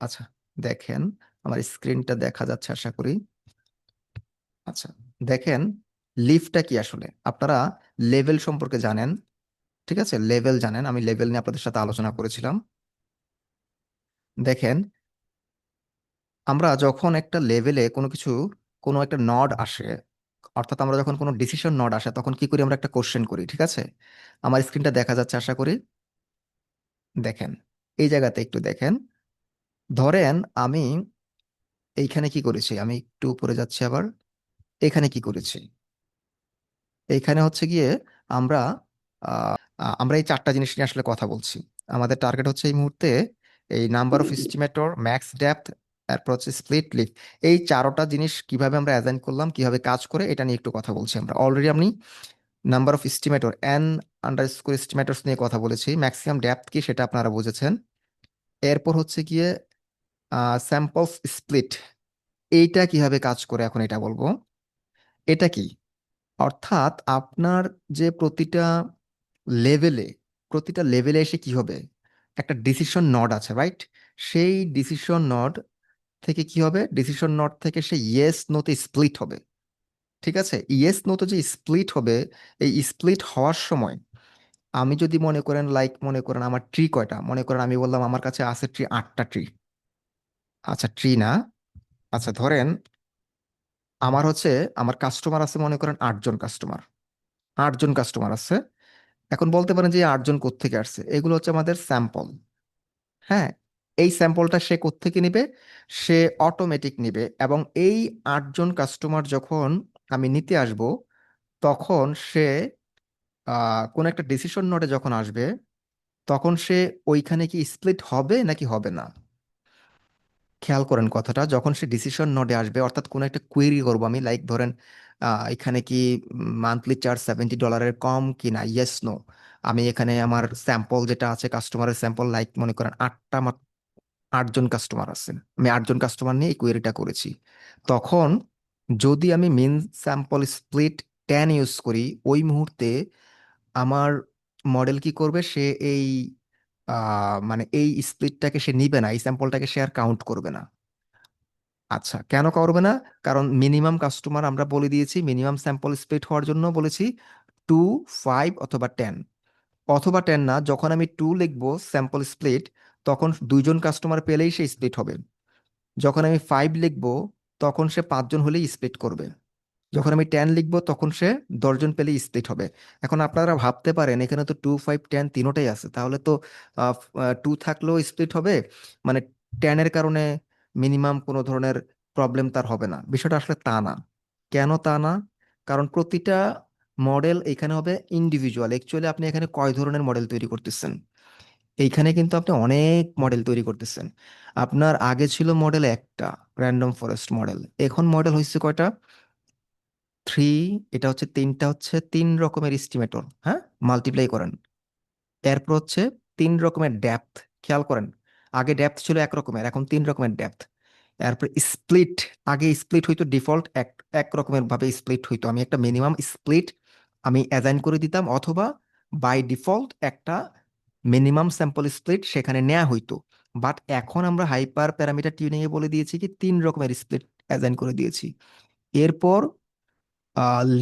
আচ্ছা, দেখেন, আমার স্ক্রিনটা দেখা যাচ্ছে আশা করি। আচ্ছা, দেখেন, লিফটা কি আসলে আপনারা লেভেল সম্পর্কে জানেন। ঠিক আছে, লেভেল জানেন, আমি লেভেল নিয়ে আপনাদের সাথে আলোচনা করেছিলাম। দেখেন, আমরা যখন একটা লেভেলে কোনো কিছু, কোনো একটা নড আসে, অর্থাৎ আমরা যখন কোনো ডিসিশন নড আসে তখন কি করি? আমরা একটা কোশ্চেন করি। ঠিক আছে, আমার স্ক্রিনটা দেখা যাচ্ছে আশা করি। দেখেন, এই জায়গাতে একটু দেখেন। ধরেন আমি এইখানে কি করেছি, আমি একটু উপরে যাচ্ছি আবার। এখানে কি করেছি? এইখানে হচ্ছে গিয়ে আমরা আমরা এই 4টা জিনিস নিয়ে আসলে কথা বলছি। আমাদের টার্গেট হচ্ছে এই মুহূর্তে এই number of estimator, max depth, তারপর হচ্ছে স্প্লিট লিফ। এই 4টা জিনিস কিভাবে আমরা অ্যাসাইন করলাম, কিভাবে কাজ করে, এটা নিয়ে একটু কথা বলছি। আমরা অলরেডি আপনি number of estimator N underscore estimators নিয়ে কথা বলেছি, ম্যাক্সিমাম ডেপথ কি সেটা আপনারা বুঝেছেন। এরপর হচ্ছে গিয়ে স্যাম্পলস স্প্লিট, এইটা কিভাবে কাজ করে এখন এটা বলবো। এটা কি? অর্থাৎ আপনার যে লেভেলে প্রতিটা লেভেলে এসে কি হবে, একটা ডিসিশন নড আছে, রাইট? সেই ডিসিশন নড থেকে কি হবে? ডিসিশন নড থেকে সে ইয়েস নোতে স্প্লিট হবে। ঠিক আছে, ইয়েস নোতে যে স্প্লিট হবে, এই স্প্লিট হওয়ার সময় আমি যদি মনে করেন, লাইক মনে করেন আমার ট্রি কয়টা, মনে করেন আমি বললাম আমার কাছে আছে ট্রি 8টা ট্রি। আচ্ছা, ট্রি না, আচ্ছা ধরেন আমার হচ্ছে, আমার কাস্টমার আছে মনে করেন 8জন কাস্টমার, 8জন কাস্টমার আছে। এখন বলতে পারেন যে এই 8জন কোত্থেকে আসছে, এগুলো হচ্ছে আমাদের স্যাম্পল। হ্যাঁ, এই স্যাম্পলটা সে কোত্থেকে নিবে? সে অটোমেটিক নিবে। এবং এই 8জন কাস্টমার যখন আমি নিতে আসব, তখন সে কোন একটা ডিসিশন নোটে যখন আসবে, তখন সে ওইখানে কি স্প্লিট হবে নাকি হবে না? খেয়াল করেন কথাটা, যখন সে ডিসিশন নোডে আসবে, অর্থাৎ কোনো একটা কোয়েরি করবো আমি, লাইক ধরেন এখানে কি মান্থলি চার্জ $70 কম কি না, ইয়েস নো। আমি এখানে আমার স্যাম্পল যেটা আছে, কাস্টমারের স্যাম্পল, লাইক মনে করেন 8টা আটজন কাস্টমার আছেন, আমি আটজন কাস্টমার নিয়ে এই কোয়েরিটা করেছি। তখন যদি আমি মিন স্যাম্পল স্প্লিট 10 ইউজ করি, ওই মুহূর্তে আমার মডেল কি করবে, সে এই মানে এই স্প্লিটটাকে সে নিবে না, এই স্যাম্পলটাকে সে আর কাউন্ট করবে না। আচ্ছা, কেন করবে না? কারণ মিনিমাম কাস্টমার আমরা বলে দিয়েছি, মিনিমাম স্যাম্পল স্প্লিট হওয়ার জন্য বলেছি 2, 5 অথবা 10। অথবা 10 না, যখন আমি 2 লিখবো স্যাম্পল স্প্লিট, তখন দুইজন কাস্টমার পেলেই সে স্প্লিট হবে। যখন আমি 5 লিখবো, তখন সে 5জন হলেই স্প্লিট করবে। যখন আমি 10 লিখবো, তখন সে 10জন পেলেই স্প্লিট হবে। এখন আপনারা ভাবতে পারেন এখানে তো 2, 5, 10 তিনোটাই আছে, তাহলে তো 2 থাকলেও স্প্লিট হবে, মানে 10-এর কারণে মিনিমাম কোনো ধরনের প্রবলেম তার হবে না। বিষয়টা আসলে তা না। কেন তা না? কারণ প্রতিটা মডেল এখানে হবে ইন্ডিভিজুয়াল। অ্যাকচুয়ালি আপনি এখানে কয় ধরনের মডেল তৈরি করতেছেন? এইখানে কিন্তু আপনি অনেক মডেল তৈরি করতেছেন। আপনার আগে ছিল মডেল একটা, র্যান্ডম ফরেস্ট মডেল। এখন মডেল হয়েছে কয়টা? 3। এটা হচ্ছে তিনটা, হচ্ছে 3 রকমের এস্টিমেটর। হ্যাঁ, মাল্টিপ্লাই করেন। এরপর হচ্ছে 3 রকমের ডেপথ। খেয়াল করেন, আগে ডেপথ ছিল এক রকমের, এখন 3 রকমের ডেপথ। এরপর স্প্লিট। আগে স্প্লিট হইতো ডিফল্ট এক এক রকমের ভাবে স্প্লিট হইতো, আমি একটা মিনিমাম স্প্লিট আমি অ্যাসাইন করে দিতাম, অথবা বাই ডিফল্ট একটা মিনিমাম স্যাম্পল স্প্লিট সেখানে নেওয়া হইতো। বাট এখন আমরা হাইপার প্যারামিটার টিউনিং এ বলে দিয়েছি কি 3 রকমের স্প্লিট অ্যাসাইন করে দিয়েছি। এরপর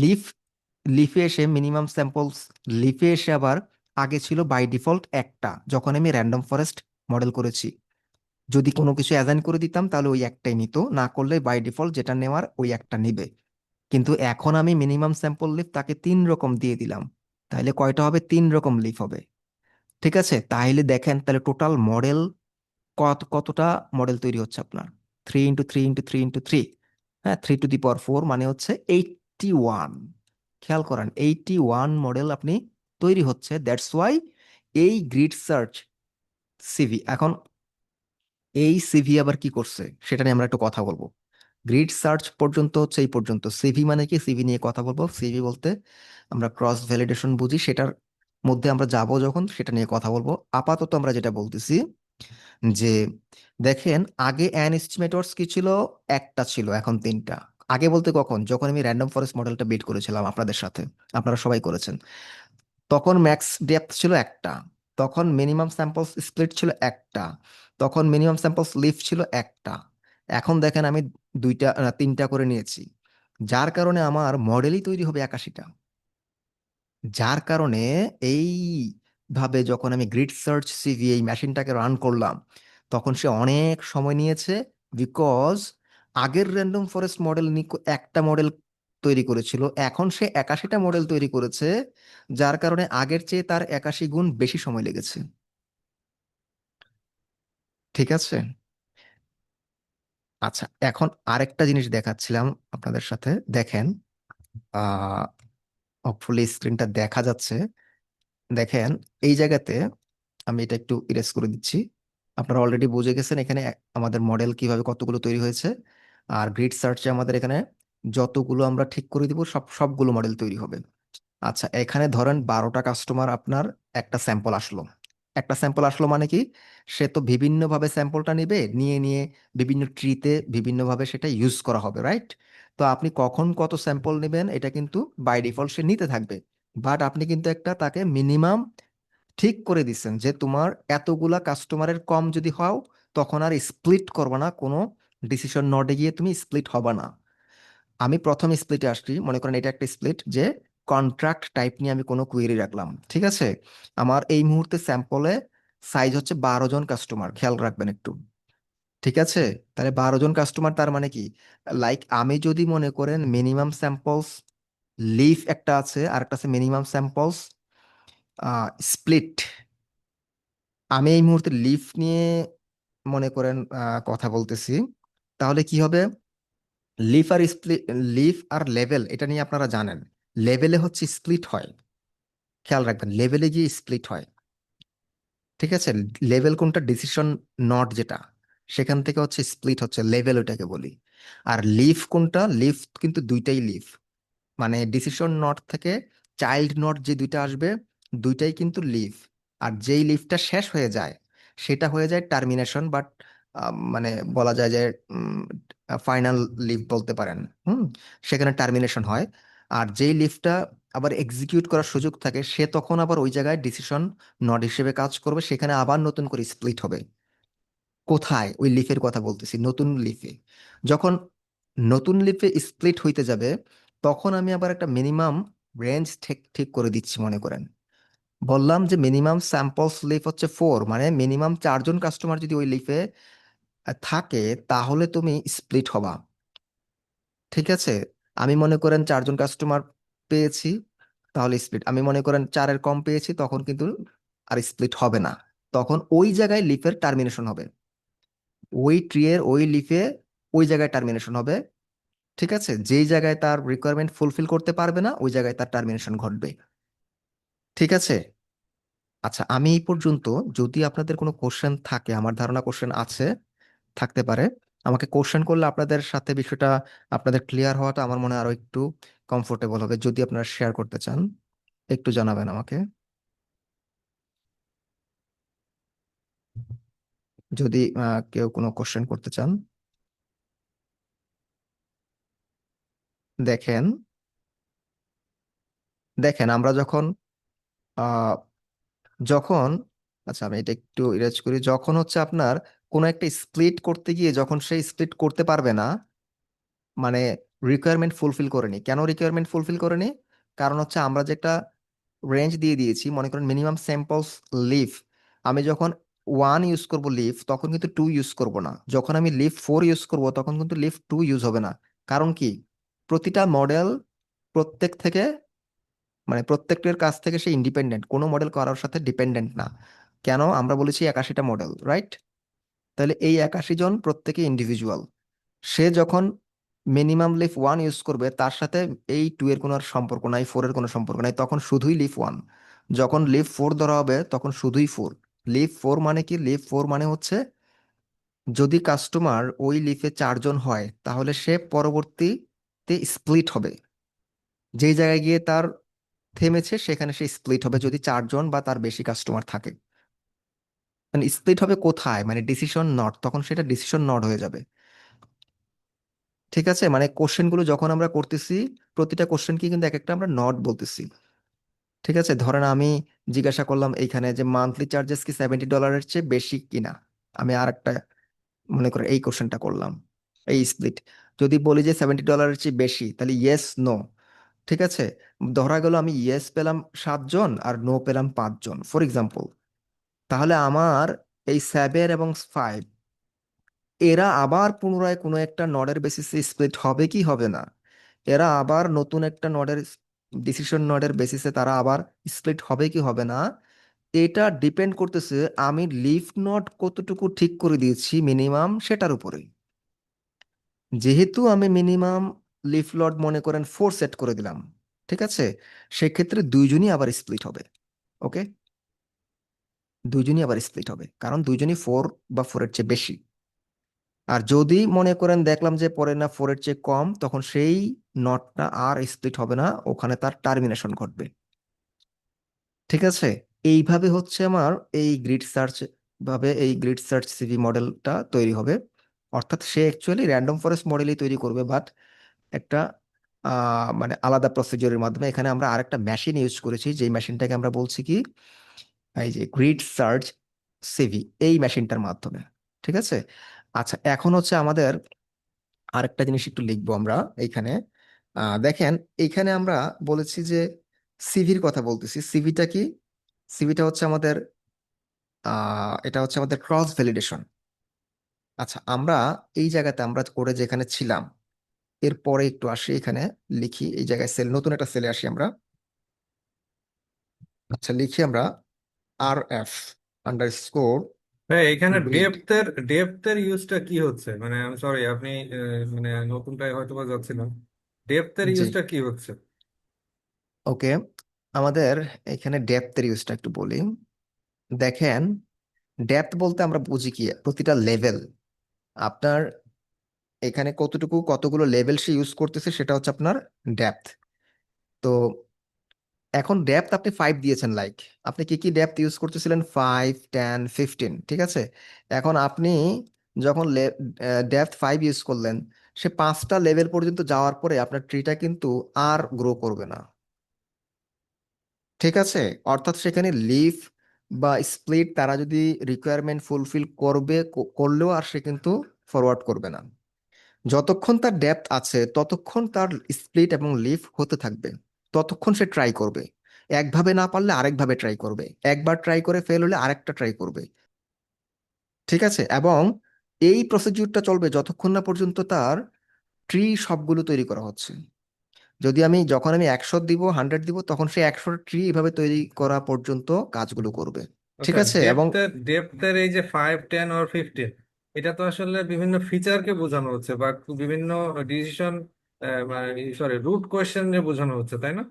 লিফ লিফে এসে মিনিমাম স্যাম্পলস, লিফে এসে আবার আগে ছিল বাই ডিফল্ট একটা, যখন আমি র্যান্ডম ফরেস্ট মডেল করেছি। যদি কোনো কিছু অ্যাসাইন করে দিতাম তাহলে ওই একটাই নিত, না করলে বাই ডিফল্ট যেটা নেওয়ার ওই একটা নিবে। কিন্তু এখন আমি মিনিমাম স্যাম্পল লিফ তাকে 3 রকম দিয়ে দিলাম, তাহলে কয়টা হবে? 3 রকম লিফ হবে। ঠিক আছে, তাহলে দেখেন তাহলে টোটাল মডেল কতটা মডেল তৈরি হচ্ছে আপনার? 3 × 3 × 3 × 3। হ্যাঁ, 3⁴ মানে হচ্ছে 81। খেয়াল করেন, 81 মডেল আপনি তৈরি হচ্ছে। দ্যাটস ওয়াই এই গ্রিড সার্চ সিভি। এখন এই সিভি আবার কি করছে সেটা নিয়ে আমরা একটু কথা বলবো। গ্রিড সার্চ পর্যন্ত হচ্ছে এই পর্যন্ত। সিভি মানে কি? সিভি নিয়ে কথা বলবো। সিভি বলতে আমরা ক্রস ভ্যালিডেশন বুঝি, সেটার মধ্যে আমরা যাব যখন সেটা নিয়ে কথা বলবো। আপাতত আমরা যেটা বলতেছি যে দেখেন, আগে অ্যান এস্টিমেটরস কি ছিল? একটা ছিল, এখন তিনটা। আগে বলতে কখন? যখন আমি র্যান্ডম ফরেস্ট মডেলটা বিট করেছিলাম আপনাদের সাথে, আপনারা সবাই করেছেন। তখন ম্যাক্স ডেপথ ছিল একটা, তখন মিনিমাম স্যাম্পলস স্প্লিট ছিল একটা, তখন মিনিমাম স্যাম্পলস লিফ ছিল একটা। এখন দেখেন আমি তিনটা করে নিয়েছি, যার কারণে আমার মডেলই তৈরি হবে 81টা। যার কারণে এই ভাবে যখন আমি গ্রিড সার্চ সিভি এই মেশিনটাকে রান করলাম, তখন সে অনেক সময় নিয়েছে। বিকজ আগের র্যান্ডম ফরেস্ট মডেল একটা মডেল তৈরি করেছিল, এখন সে 81টা মডেল তৈরি করেছে, যার কারণে আগের চেয়ে তার 81 গুণ বেশি সময় লেগেছে। ঠিক আছে। আচ্ছা, এখন আরেকটা জিনিস দেখাচ্ছিলাম আপনাদের সাথে, দেখেন। আহ হোপফুলি স্ক্রিনটা দেখা যাচ্ছে। দেখেন, এই জায়গাতে আমি এটা একটু ইরেজ করে দিচ্ছি। আপনারা অলরেডি বুঝে গেছেন এখানে আমাদের মডেল কিভাবে কতগুলো তৈরি হয়েছে। আর গ্রিড সার্চে আমাদের এখানে যতগুলো আমরা ঠিক করে দিব সবগুলো মডেল তৈরি হবে। আচ্ছা, এখানে ধরেন 12টা কাস্টমার, আপনার একটা স্যাম্পল আসলো। একটা স্যাম্পল আসলো মানে কি? সে তো বিভিন্নভাবে স্যাম্পলটা নেবে, নিয়ে নিয়ে বিভিন্ন ট্রিতে বিভিন্নভাবে সেটা ইউজ করা হবে, রাইট? তো আপনি কখন কত স্যাম্পল নেবেন এটা কিন্তু বাই ডিফল্ট সে নিতে থাকবে। বাট আপনি কিন্তু একটা তাকে মিনিমাম ঠিক করে দিচ্ছেন যে তোমার এতগুলা কাস্টমারের কম যদি হও, তখন আর স্প্লিট করবে না, কোনো ডিসিশন নটে গিয়ে তুমি স্প্লিট হবে না। আমি প্রথম স্প্লিটে আসছি, মনে করেন এটা একটা স্প্লিট যে কন্ট্রাক্ট টাইপ নিয়ে আমি কোনো কুয়েরি রাখলাম। ঠিক আছে, আমার এই মুহূর্তে স্যাম্পলে সাইজ হচ্ছে 12 জন কাস্টমার, খেয়াল রাখবেন একটু। ঠিক আছে, তাহলে 12 জন কাস্টমার তার মানে কি? লাইক আমি যদি মনে করেন মিনিমাম স্যাম্পলস লিফ একটা আছে, আর একটা আছে মিনিমাম স্যাম্পলস স্প্লিট। আমি এই মুহূর্তে লিফ নিয়ে মনে করেন কথা বলতেছি, তাহলে কি হবে? লিফ আর স্প্লিট, লিফ আর লেভেল এটা নিয়ে আপনারা জানেন। লেভেলে হচ্ছে স্প্লিট হয়, খেয়াল রাখবেন, লেভেলে গিয়ে স্প্লিট হয়। ঠিক আছে, লেভেল কোনটা? ডিসিশন নট যেটা, সেখান থেকে হচ্ছে স্প্লিট হচ্ছে লেভেল, ওটাকে বলি। আর লিফ কোনটা? লিফ কিন্তু দুইটাই লিফ, মানে ডিসিশন নট থেকে চাইল্ড নট যে দুইটা আসবে, দুইটাই কিন্তু লিফ। আর যেই লিফটা শেষ হয়ে যায় সেটা হয়ে যায় টার্মিনেশন। বাট মানে বলা যায় যে ফাইনাল লিভ বলতে পারেন। হুম। সেখানে টার্মিনেশন হয়। আর যেই লিভটা আবার এক্সিকিউট করার সুযোগ থাকে, সে তখন আবার ওই জায়গায় ডিসিশন নট হিসেবে কাজ করবে, সেখানে আবার নতুন করে স্প্লিট হবে। কোথায়? ওই লিফের কথা বলতেছি, নতুন লিফে। যখন নতুন লিফে স্প্লিট হইতে যাবে, তখন আমি আবার একটা মিনিমাম রেঞ্জ ঠিক ঠিক করে দিচ্ছি। মনে করেন বললাম যে মিনিমাম স্যাম্পলস লিফ হচ্ছে 4, মানে মিনিমাম 4জন কাস্টমার যদি ওই লিফে থাকে, তাহলে তুমি স্প্লিট হবা। ঠিক আছে? আমি মনে করেন 4জন কাস্টমার পেয়েছি, তাহলে স্প্লিট। আমি মনে করেন 4-এর কম পেয়েছি, তখন কিন্তু আর স্প্লিট হবে না। তখন ওই জায়গায় লিফের টার্মিনেশন হবে। ওই ট্রি এর ওই লিফে ওই জায়গায় টার্মিনেশন হবে। ঠিক আছে? যেই জায়গায় তার রিকোয়ারমেন্ট ফুলফিল করতে পারবে না, ওই জায়গায় তার টার্মিনেশন ঘটবে। ঠিক আছে? আচ্ছা, আমি এই পর্যন্ত, যদি আপনাদের কোনো কোশ্চেন থাকে, আমার ধারণা কোশ্চেন আছে, থাকতে পারে, আমাকে কোশ্চেন করলে আপনাদের সাথে বিষয়টা, আপনাদের ক্লিয়ার হওয়াটা আমার মনে হয় আরো একটু কমফোর্টেবল হবে। যদি আপনারা শেয়ার করতে চান, একটু জানাবেন আমাকে। যদি কেউ কোনো কোশ্চেন করতে চান। দেখেন, দেখেন আমরা যখন আহ, যখন, আচ্ছা আমি এটা একটু ইরেজ করি, যখন হচ্ছে আপনার কোনো একটা স্প্লিট করতে গিয়ে যখন সেই স্প্লিট করতে পারবে না, মানে রিকোয়ারমেন্ট ফুলফিল করেনি। কেন রিকোয়ারমেন্ট ফুলফিল করেনি? কারণ হচ্ছে আমরা যেটা রেঞ্জ দিয়ে দিয়েছি, মনে করেন মিনিমাম স্যাম্পলস লিফ, আমি যখন 1 ইউজ করব লিফ, তখন কিন্তু 2 ইউজ করব না। যখন আমি লিফ 4 ইউজ করব, তখন কিন্তু লিফ 2 ইউজ হবে না। কারণ কি? প্রতিটা মডেল প্রত্যেক থেকে, মানে প্রত্যেকটার কাছ থেকে সে ইন্ডিপেন্ডেন্ট, কোনো মডেল কারোর সাথে ডিপেন্ডেন্ট না। কেন? আমরা বলেছি 81টা মডেল, রাইট? তাহলে এই 81 জন প্রত্যেকে ইন্ডিভিজুয়াল। সে যখন মিনিমাম লিফ 1 ইউজ করবে, তার সাথে এই 2 এর কোনো আর সম্পর্ক নাই, 4-এর কোনো সম্পর্ক নাই, তখন শুধুই লিফ 1। যখন লিফ 4 ধরা হবে, তখন শুধুই 4। লিফ 4 মানে কি? লিফ 4 মানে হচ্ছে, যদি কাস্টমার ওই লিফে 4জন হয়, তাহলে সে পরবর্তীতে স্প্লিট হবে। যেই জায়গায় গিয়ে তার থেমেছে, সেখানে সে স্প্লিট হবে যদি 4জন বা তার বেশি কাস্টমার থাকে। মানে স্প্লিট হবে কোথায়? মানে ডিসিশন নট, তখন সেটা ডিসিশন নট হয়ে যাবে। ঠিক আছে? মানে কোশ্চেনগুলো যখন আমরা করতেছি, প্রতিটা কোশ্চেনকে কিন্তু এক একটা আমরা নট বলতেছি। ঠিক আছে? ধরেন আমি জিজ্ঞাসা করলাম এইখানে যে মান্থলি চার্জেস কি $70 চেয়ে বেশি কিনা। আমি আর একটা, মনে করে এই কোশ্চেনটা করলাম, এই স্প্লিট। যদি বলি যে $70 চেয়ে বেশি, তাহলে ইয়েস নো। ঠিক আছে? ধরা গেল আমি ইয়েস পেলাম 7জন আর নো পেলাম 5জন, ফর এক্সাম্পল। তাহলে আমার এই 7 এবং 5, এরা আবার পুনরায় কোনো একটা নডের বেসিসে স্প্লিট হবে কি হবে না? এরা আবার নতুন একটা নডের, ডিসিশন নডের বেসিসে তারা আবার স্প্লিট হবে কি হবে না? এটা ডিপেন্ড করতেছে আমি লিফ নড কতটুকু ঠিক করে দিয়েছি মিনিমাম, সেটার উপরে। যেহেতু আমি মিনিমাম লিফ লড মনে করেন 4 সেট করে দিলাম, ঠিক আছে, সেক্ষেত্রে দুইজনই আবার স্প্লিট হবে। ওকে? দুইজনই আবার স্প্লিট হবে, কারণ দুইজনই 4 বা 4-এর চেয়ে বেশি। আর যদি মনে করেন দেখলাম যে পরে না 4-এর চেয়ে কম, তখন সেই নটটা আর স্প্লিট হবে না, ওখানে তার টার্মিনেশন ঘটবে। ঠিক আছে? এইভাবে হচ্ছে আমার এই গ্রিড সার্চ, ভাবে এই গ্রিড সার্চ সিভি মডেলটা তৈরি হবে। অর্থাৎ সে অ্যাকচুয়ালি র্যান্ডম ফরেস্ট মডেলই তৈরি করবে, বাট একটা মানে আলাদা প্রসিডিওরের মাধ্যমে। এখানে আমরা আরেকটা মেশিন ইউজ করেছি, যেই মেশিনটাকে আমরা বলছি কি, এই যে গ্রিড সার্চ সিভি, এই মেশিনটার মাধ্যমে। ঠিক আছে? আচ্ছা, এখন হচ্ছে আমাদের আরেকটা জিনিস একটু লিখবো আমরা এইখানে। দেখেন, এইখানে আমরা বলেছি যে সিভির কথা বলতেছি। সিভিটা কি? সিভিটা হচ্ছে আমাদের, এটা হচ্ছে আমাদের ক্রস ভ্যালিডেশন। আচ্ছা, আমরা এই জায়গাতে আমরা করে যেখানে ছিলাম, এরপরে একটু আসি এখানে, লিখি এই জায়গায় সেল, নতুন একটা সেলে আসি আমরা। আচ্ছা, লিখি আমরা RF_, ভাই এখানে গ্রিড। ডেপথের ইউজটা কি হচ্ছে? মানে আমি সরি, আপনি মানে নতুনটাই হয়তো বা যাচ্ছিলাম। ডেপথের জি, ইউজটা কি হচ্ছে? ওকে। আমাদের এখানে ডেপথের ইউজটা একটু বলি। দেখেন, ডেপথ বলতে আমরা বুঝি কি, প্রতিটা লেভেল, আপনার এখানে কতটুকু, কতগুলো লেভেল সে ইউজ করতেছে, সেটা হচ্ছে আপনার ডেপথ। তো এখন ডেপথ আপনি 5 দিয়েছেন, লাইক আপনি কি কি ডেপথ ইউজ করতেছিলেন? 5, 10, 15। ঠিক আছে? এখন আপনি যখন ডেপথ 5 ইউজ করলেন, সে 5টা লেভেল পর্যন্ত যাওয়ার পরে আপনার ট্রিটা কিন্তু আর গ্রো করবে না। ঠিক আছে? অর্থাৎ সেখানে লিফ বা স্প্লিট তারা যদি রিকোয়ারমেন্ট ফুলফিল করবে, করলেও আর সে কিন্তু ফরওয়ার্ড করবে না। যতক্ষণ তার ডেপথ আছে ততক্ষণ তার স্প্লিট এবং লিফ হতে থাকবে, ততক্ষণ সে ট্রাই করবে। একভাবে না পারলে আরেকভাবে ট্রাই করবে, একবার ট্রাই করে ফেল হলে আরেকটা ট্রাই করবে। ঠিক আছে? এবং এই প্রসিডিউরটা চলবে যতক্ষণ না পর্যন্ত তার ট্রি সবগুলো তৈরি করা হচ্ছে। যখন আমি 100 দিব, 100 দিব, তখন সে 100 ট্রি এভাবে তৈরি করা পর্যন্ত কাজগুলো করবে। ঠিক আচ্ছা, আছে? এবং ডেপথের এই যে 5, 10 or 15, এটা তো আসলে বিভিন্ন ফিচারকে বোঝানো হচ্ছে বা বিভিন্ন ডিসিশন, সরি, রুট কোয়েশ্চেন বোঝানো হচ্ছে, তাই না?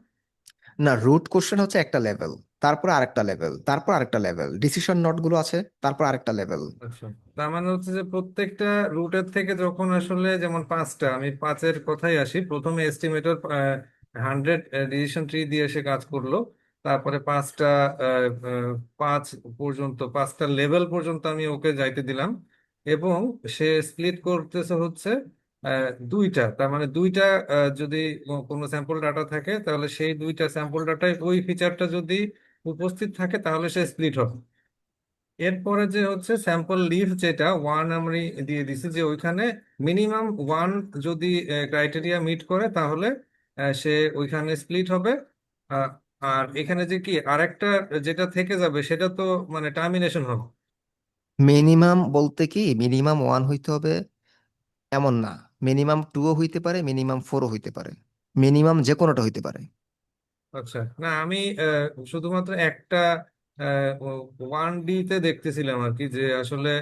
না, রুট কোশ্চেন হচ্ছে একটা লেভেল, তারপর আরেকটা লেভেল, তারপর আরেকটা লেভেল, ডিসিশন নোট গুলো আছে, তারপর আরেকটা লেভেল। আচ্ছা, তার মানে হচ্ছে যে প্রত্যেকটা রুটের থেকে যখন আসলে, যেমন পাঁচটা, আমি পাঁচের কথাই আসি, প্রথমে এস্টিমেটর 100 ডিসিশন ট্রি দিয়ে সে কাজ করলো। তারপরে পাঁচটা, পাঁচ পর্যন্ত, পাঁচটা লেভেল পর্যন্ত আমি ওকে যাইতে দিলাম। এবং সে স্প্লিট করতেছে হচ্ছে দুইটা, তার মানে দুইটা, যদি কোনো স্যাম্পল ডাটা থাকে তাহলে সেই দুইটা স্যাম্পল ডাটায় ওই ফিচারটা যদি উপস্থিত থাকে তাহলে সে স্প্লিট হবে। এরপরে যে হচ্ছে স্যাম্পল লিভ, যেটা ওয়ান আমি দিয়ে দিছি, যে ওইখানে মিনিমাম ওয়ান যদি ক্রাইটেরিয়া মিট করে তাহলে সে ওইখানে স্প্লিট হবে। আহ, আর এখানে যে কি আরেকটা যেটা থেকে যাবে সেটা তো মানে টার্মিনেশন হবে। মিনিমাম বলতে কি মিনিমাম 1 হইতে হবে এমন না, মিনিমাম 2ও হইতে পারে, মিনিমাম 4ও হইতে পারে, মিনিমাম যে কোনোটা হইতে পারে। আচ্ছা, না আমি শুধুমাত্র একটা ওয়ান ডি তে দেখতেছিলাম আর কি, যে আসলে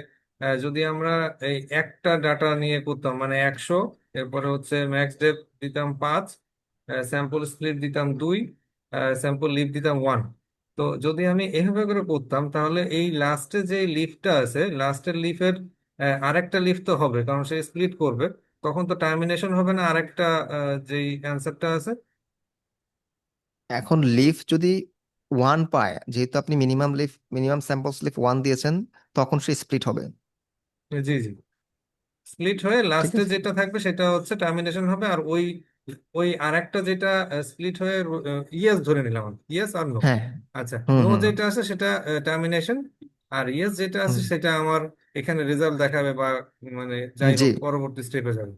যদি আমরা এই একটা ডাটা নিয়ে করতাম মানে 100, এরপরে হচ্ছে ম্যাক্স ডেপ দিতাম 5, স্যাম্পল স্প্লিট দিতাম 2, স্যাম্পল লিফ দিতাম 1। তো যদি আমি এভাবে করে করতাম তাহলে এই লাস্টে যে লিফটা আছে, লাস্টের লিফের আরেকটা লিফ তো হবে, কারণ সে স্প্লিট করবে, তখন তো টার্মিনেশন হবে না আরেকটা যেই অ্যান্সারটা আছে। এখন লিফ যদি 1 পায়, যেহেতু আপনি মিনিমাম স্যাম্পল লিফ 1 দিয়েছেন, তখন সে স্প্লিট হবে। জি জি, স্প্লিট হয়ে ঠিক লাস্টে আছে? যেটা থাকবে সেটা হচ্ছে টার্মিনেশন হবে। আর ওই ওই আরেকটা যেটা স্প্লিট হয়ে, ইয়েস ধরে নিলাম, ইয়েস আর নো। হ্যাঁ। আচ্ছা, হুম নো হুম যেটা আছে সেটা টার্মিনেশন, আর ইয়েস যেটা আছে হুম। সেটা আমার এখানে রেজাল্ট দেখাবে বা মানে যাই জি। হোক পরবর্তী স্টেপে যাবে।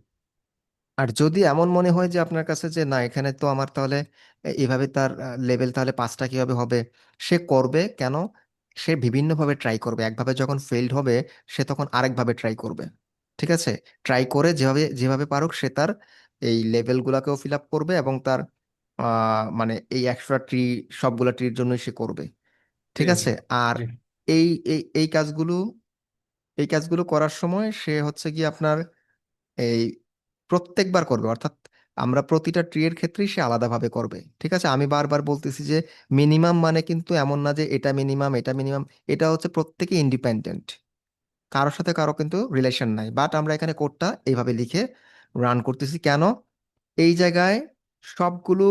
আর যদি এমন মনে হয় যে আপনার কাছে যে না, এখানে তো আমার তাহলে এভাবে তার লেভেল তাহলে 5টা কিভাবে হবে, সে করবে কেন? সে বিভিন্নভাবে ট্রাই করবে, একভাবে যখন ফেইল্ড হবে সে তখন আরেকভাবে ট্রাই করবে। ঠিক আছে? ট্রাই করে যেভাবে যেভাবে পারুক সে তার এই লেভেলগুলোকেও ফিল আপ করবে, এবং তার মানে এই 100 ট্রি সবগুলা ট্রির জন্যই সে করবে। জি ঠিক জি আছে? আর জি। এই এই এই কাজগুলো এই কাজগুলো করার সময় সে হচ্ছে কি আপনার এই প্রত্যেকবার করবে, অর্থাৎ আমরা প্রতিটা ট্রি এর ক্ষেত্রেই সে আলাদাভাবে করবে। ঠিক আছে? আমি বারবার বলতেছি যে মিনিমাম মানে কিন্তু এমন না যে এটা মিনিমাম, এটা মিনিমাম। এটা হচ্ছে প্রত্যেকে ইন্ডিপেন্ডেন্ট, কারোর সাথে কারো কিন্তু রিলেশন নাই। বাট আমরা এখানে কোডটা এইভাবে লিখে রান করতেছি কেন? এই জায়গায় সবগুলো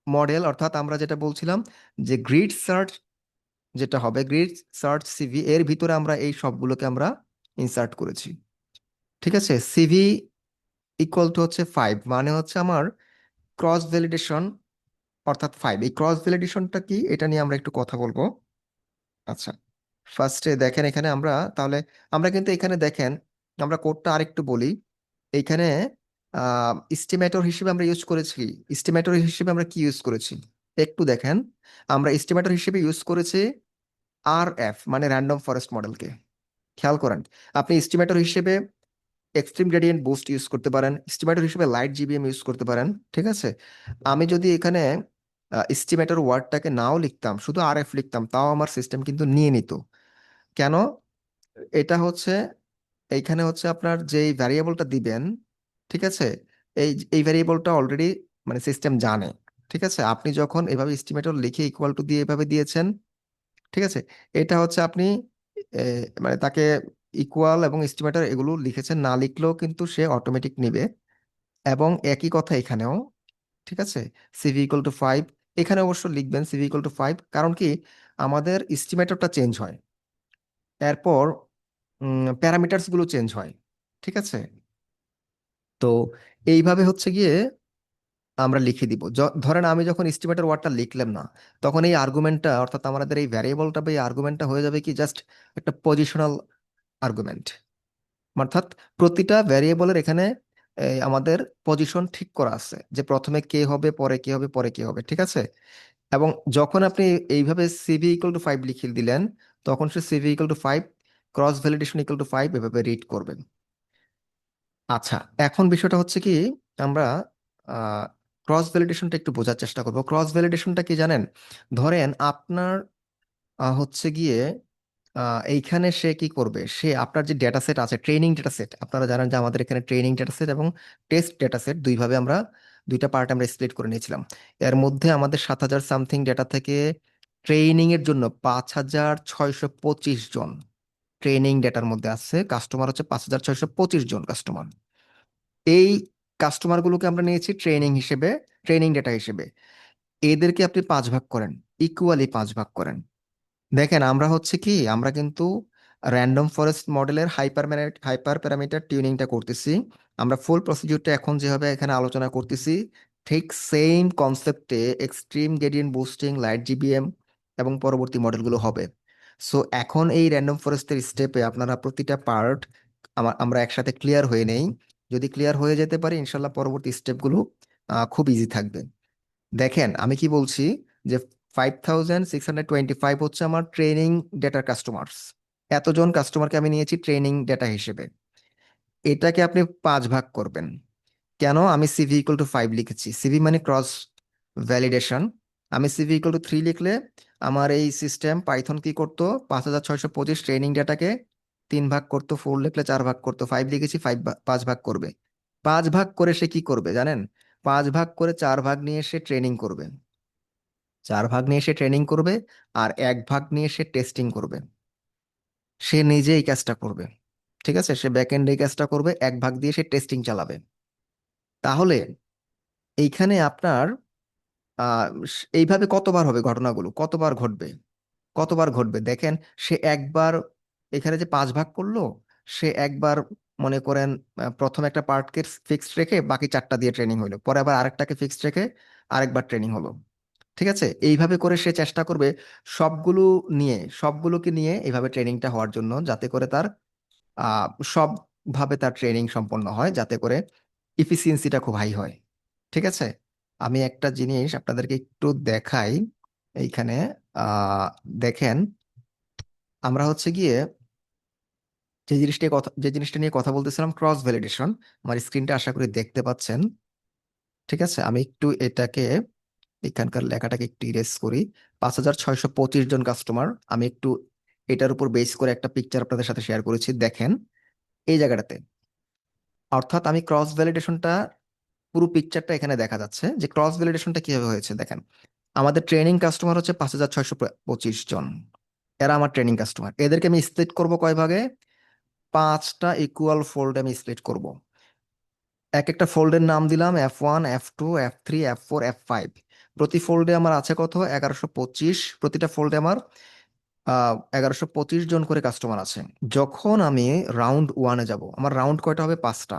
মডেল, অর্থাৎ আমরা যেটা বলছিলাম যে গ্রিড সার্চ যেটা হবে, গ্রিড সার্চ সিভি এর ভিতরে আমরা এই সবগুলোকে আমরা ইনসার্ট করেছি। ঠিক আছে? সিভি ইকুয়াল টু হচ্ছে 5, মানে হচ্ছে আমার ক্রস ভ্যালিডেশন, অর্থাৎ 5। এই ক্রস ভ্যালিডেশনটা কি এটা নিয়ে আমরা একটু কথা বলবো। আচ্ছা, ফার্স্টে দেখেন এখানে আমরা তাহলে, আমরা কিন্তু এখানে দেখেন, আমরা কোডটা আরেকটু বলি। এইখানে এস্টিমেটর হিসেবে আমরা ইউজ করেছি, এস্টিমেটর হিসেবে আমরা কি ইউজ করেছি একটু দেখেন। আমরা এস্টিমেটর হিসেবে ইউজ করেছি আর এফ, মানে র্যান্ডম ফরেস্ট মডেলকে। খেয়াল করেন, আপনি এস্টিমেটর হিসেবে এক্সট্রিম গ্রেডিয়েন্ট বুস্ট ইউজ করতে পারেন, এস্টিমেটর হিসেবে লাইট জিবিএম ইউজ করতে পারেন। ঠিক আছে? আমি যদি এখানে এস্টিমেটর ওয়ার্ডটাকে নাও লিখতাম, শুধু আর এফ লিখতাম, তাও আমার সিস্টেম কিন্তু নিয়ে নিত। কেন? এটা হচ্ছে, এইখানে হচ্ছে আপনার যেই ভ্যারিয়েবলটা দিবেন, ঠিক আছে, এই এই ভ্যারিয়েবলটা অলরেডি মানে সিস্টেম জানে। ঠিক আছে? আপনি যখন এভাবে এস্টিমেটর লিখে ইকুয়াল টু দিয়ে এভাবে দিয়েছেন, ঠিক আছে, এটা হচ্ছে আপনি মানে তাকে ইকুয়াল এবং এস্টিমেটর এগুলো লিখেছেন, না লিখলেও কিন্তু সে অটোমেটিক নিবে। এবং একই কথা এখানেও। ঠিক আছে? সিভি ইকুয়াল টু 5, এখানে অবশ্য লিখবেন সিভি ইকুয়াল টু 5, কারণ কি আমাদের এস্টিমেটরটা চেঞ্জ হয়। এরপর প্যারামিটারস গুলো চেঞ্জ হয়। ঠিক আছে? তো এইভাবে হচ্ছে গিয়ে আমরা লিখে দিব। ধরেন আমি যখন এস্টিমেটের ওয়ার্ডটা লিখলাম না, তখন এই আর্গুমেন্টটা, অর্থাৎ আমাদের এই ভ্যারিয়েবলটা বা এই আর্গুমেন্টটা হয়ে যাবে কি জাস্ট একটা পজিশনাল আর্গুমেন্ট। অর্থাৎ প্রতিটা ভ্যারিয়েবলের এখানে আমাদের পজিশন ঠিক করা আছে, যে প্রথমে কে হবে, পরে কে হবে, পরে কে হবে। ঠিক আছে? এবং যখন আপনি এইভাবে সিভি ইকুয়াল টু 5 লিখে দিলেন, তখন সে CV equal to 5, cross validation equal to 5 এভাবে রিড করবেন। আচ্ছা, এখন বিষয়টা হচ্ছে কি, আমরা ক্রস ভ্যালিডেশনটা একটু বোঝার চেষ্টা করব। ক্রস ভ্যালিডেশনটা কি জানেন? ধরেন আপনার হচ্ছে গিয়ে এইখানে সে কি করবে, সে আপনার যে ডেটা সেট আছে, ট্রেনিং ডেটা সেট, আপনারা জানেন যে আমাদের এখানে ট্রেনিং ডেটা সেট এবং টেস্ট ডেটা সেট দুইভাবে আমরা, দুইটা পার্ট আমরা স্প্লিট করে নিয়েছিলাম। এর মধ্যে আমাদের 7,000 সামথিং ডেটা থেকে ট্রেনিং এর জন্য 5,625 জন ট্রেনিং ডেটার মধ্যে আছে। কাস্টমার হচ্ছে 5,625 জন কাস্টমার। এই কাস্টমারগুলোকে আমরা নিয়েছি ট্রেনিং হিসেবে, ট্রেনিং ডেটা হিসেবে। এদেরকে আপনি 5 ভাগ করেন, ইকুয়ালি 5 ভাগ করেন। দেখেন আমরা হচ্ছে কি, আমরা কিন্তু র্যান্ডম ফরেস্ট মডেলের হাইপার প্যারামিটার টিউনিংটা করতেছি। আমরা ফুল প্রসিডিউরটা এখন যেভাবে এখানে আলোচনা করতেছি, ঠিক সেম কনসেপ্টে extreme gradient boosting, light GBM এবং পরবর্তী মডেলগুলো হবে। সো এখন এই র্যান্ডম ফরেস্টের স্টেপে আপনারা প্রতিটা পার্ট আমরা একসাথে ক্লিয়ার হয়ে নেই। যদি ক্লিয়ার হয়ে যেতে পারি, ইনশাল্লাহ পরবর্তী স্টেপগুলো খুব ইজি থাকবে। দেখেন আমি কি বলছি, যে 5,625 হচ্ছে আমার ট্রেনিং ডেটার কাস্টমার্স। এতজন কাস্টমারকে আমি নিয়েছি ট্রেনিং ডেটা হিসেবে। এটাকে আপনি 5 ভাগ করবেন। কেন? আমি সিভি ইকুয়াল টু 5 লিখেছি, সিভি মানে ক্রস ভ্যালিডেশন। আমি সিভি ইকুয়াল টু 3 লিখলে আমার এই সিস্টেম পাইথন কি করতো, 5,625 ট্রেনিং ডেটাকে 3 ভাগ করতো, 4 লিখলে 4 ভাগ করতো, 5 লিখেছি 5 ভাগ করবে। 5 ভাগ করে সে কি করবে জানেন? 5 ভাগ করে 4 ভাগ নিয়ে সে ট্রেনিং করবে, 4 ভাগ নিয়ে সে ট্রেনিং করবে, আর 1 ভাগ নিয়ে সে টেস্টিং করবে। সে নিজে এই কাজটা করবে। ঠিক আছে? সে ব্যাক এন্ড এই কাজটা করবে, 1 ভাগ দিয়ে সে টেস্টিং চালাবে। তাহলে এইখানে আপনার এইভাবে কতবার হবে, ঘটনাগুলো কতবার ঘটবে, কতবার ঘটবে দেখেন। সে একবার এখানে যে 5 ভাগ করলো, সে একবার মনে করেন প্রথম একটা পার্টকে ফিক্সড রেখে বাকি 4টা দিয়ে ট্রেনিং হলো, পরে আবার আরেকটাকে ফিক্সড রেখে আরেকবার ট্রেনিং হলো। ঠিক আছে? এইভাবে করে সে চেষ্টা করবে সবগুলো সবগুলোকে নিয়ে এইভাবে ট্রেনিংটা হওয়ার জন্য, যাতে করে তার আহ সবভাবে তার ট্রেনিং সম্পন্ন হয়, যাতে করে ইফিসিয়েন্সিটা খুব হাই হয়। ঠিক আছে? আমি একটা জিনিস আপনাদেরকে একটু দেখাই এইখানে। আহ দেখেন, আমরা হচ্ছে গিয়ে যে জিনিসটা নিয়ে কথা বলতেছিলাম, ক্রস ভ্যালিডেশন। আমার স্ক্রিনটা আশা করি দেখতে পাচ্ছেন। ঠিক আছে? আমি একটু এটাকে, এখানকার লেখাটাকে একটু ইরেজ করি। 5,625 জন কাস্টমার, আমি একটু এটার উপর বেস করে একটা পিকচার আপনাদের সাথে শেয়ার করেছি, দেখেন এই জায়গাটাতে। অর্থাৎ আমি ক্রস ভ্যালিডেশনটা, পুরো পিকচারটা এখানে দেখা যাচ্ছে যে ক্রস ভ্যালিডেশনটা কিভাবে হয়েছে। দেখেন, আমাদের ট্রেনিং কাস্টমার হচ্ছে 5,625 জন। এরা আমার ট্রেনিং কাস্টমার। এদেরকে আমি স্প্লিট করব কয় ভাগে? 5টা ইকুয়াল ফোল্ডে আমি স্প্লিট করব। এক একটা ফোল্ডের নাম দিলাম F1, F2, F3, F4, F5। প্রতি ফোল্ডে আমার আছে কত? 1,125। প্রতিটা ফোল্ডে আমার 1,125 জন করে কাস্টমার আছে। যখন আমি রাউন্ড ওয়ানে যাব, আমার রাউন্ড কয়টা হবে? 5টা।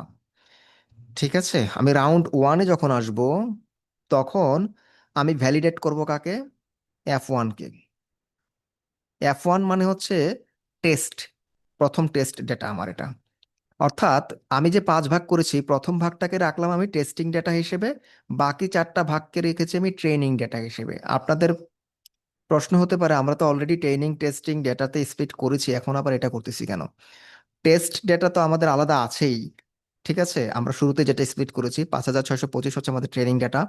ঠিক আছে? আমি রাউন্ড ওয়ানে যখন আসব, তখন আমি ভ্যালিডেট করব কাকে? F1 কে। F1 মানে হচ্ছে টেস্ট, প্রথম টেস্ট ডেটা আমার এটা। অর্থাৎ আমি যে 5 ভাগ করেছি, প্রথম ভাগটাকে রাখলাম আমি টেস্টিং ডেটা হিসেবে, বাকি 4টা ভাগকে রেখেছি আমি ট্রেনিং ডেটা হিসেবে। আপনাদের প্রশ্ন হতে পারে, আমরা তো অলরেডি ট্রেনিং টেস্টিং ডেটাতে স্প্লিট করেছি, এখন আবার এটা করতেছি কেন? টেস্ট ডেটা তো আমাদের আলাদা আছেই। ঠিক আছে? আমরা শুরুতে যেটা স্প্লিট করেছি, 5,625 হচ্ছে আমাদের ট্রেনিং ডেটা।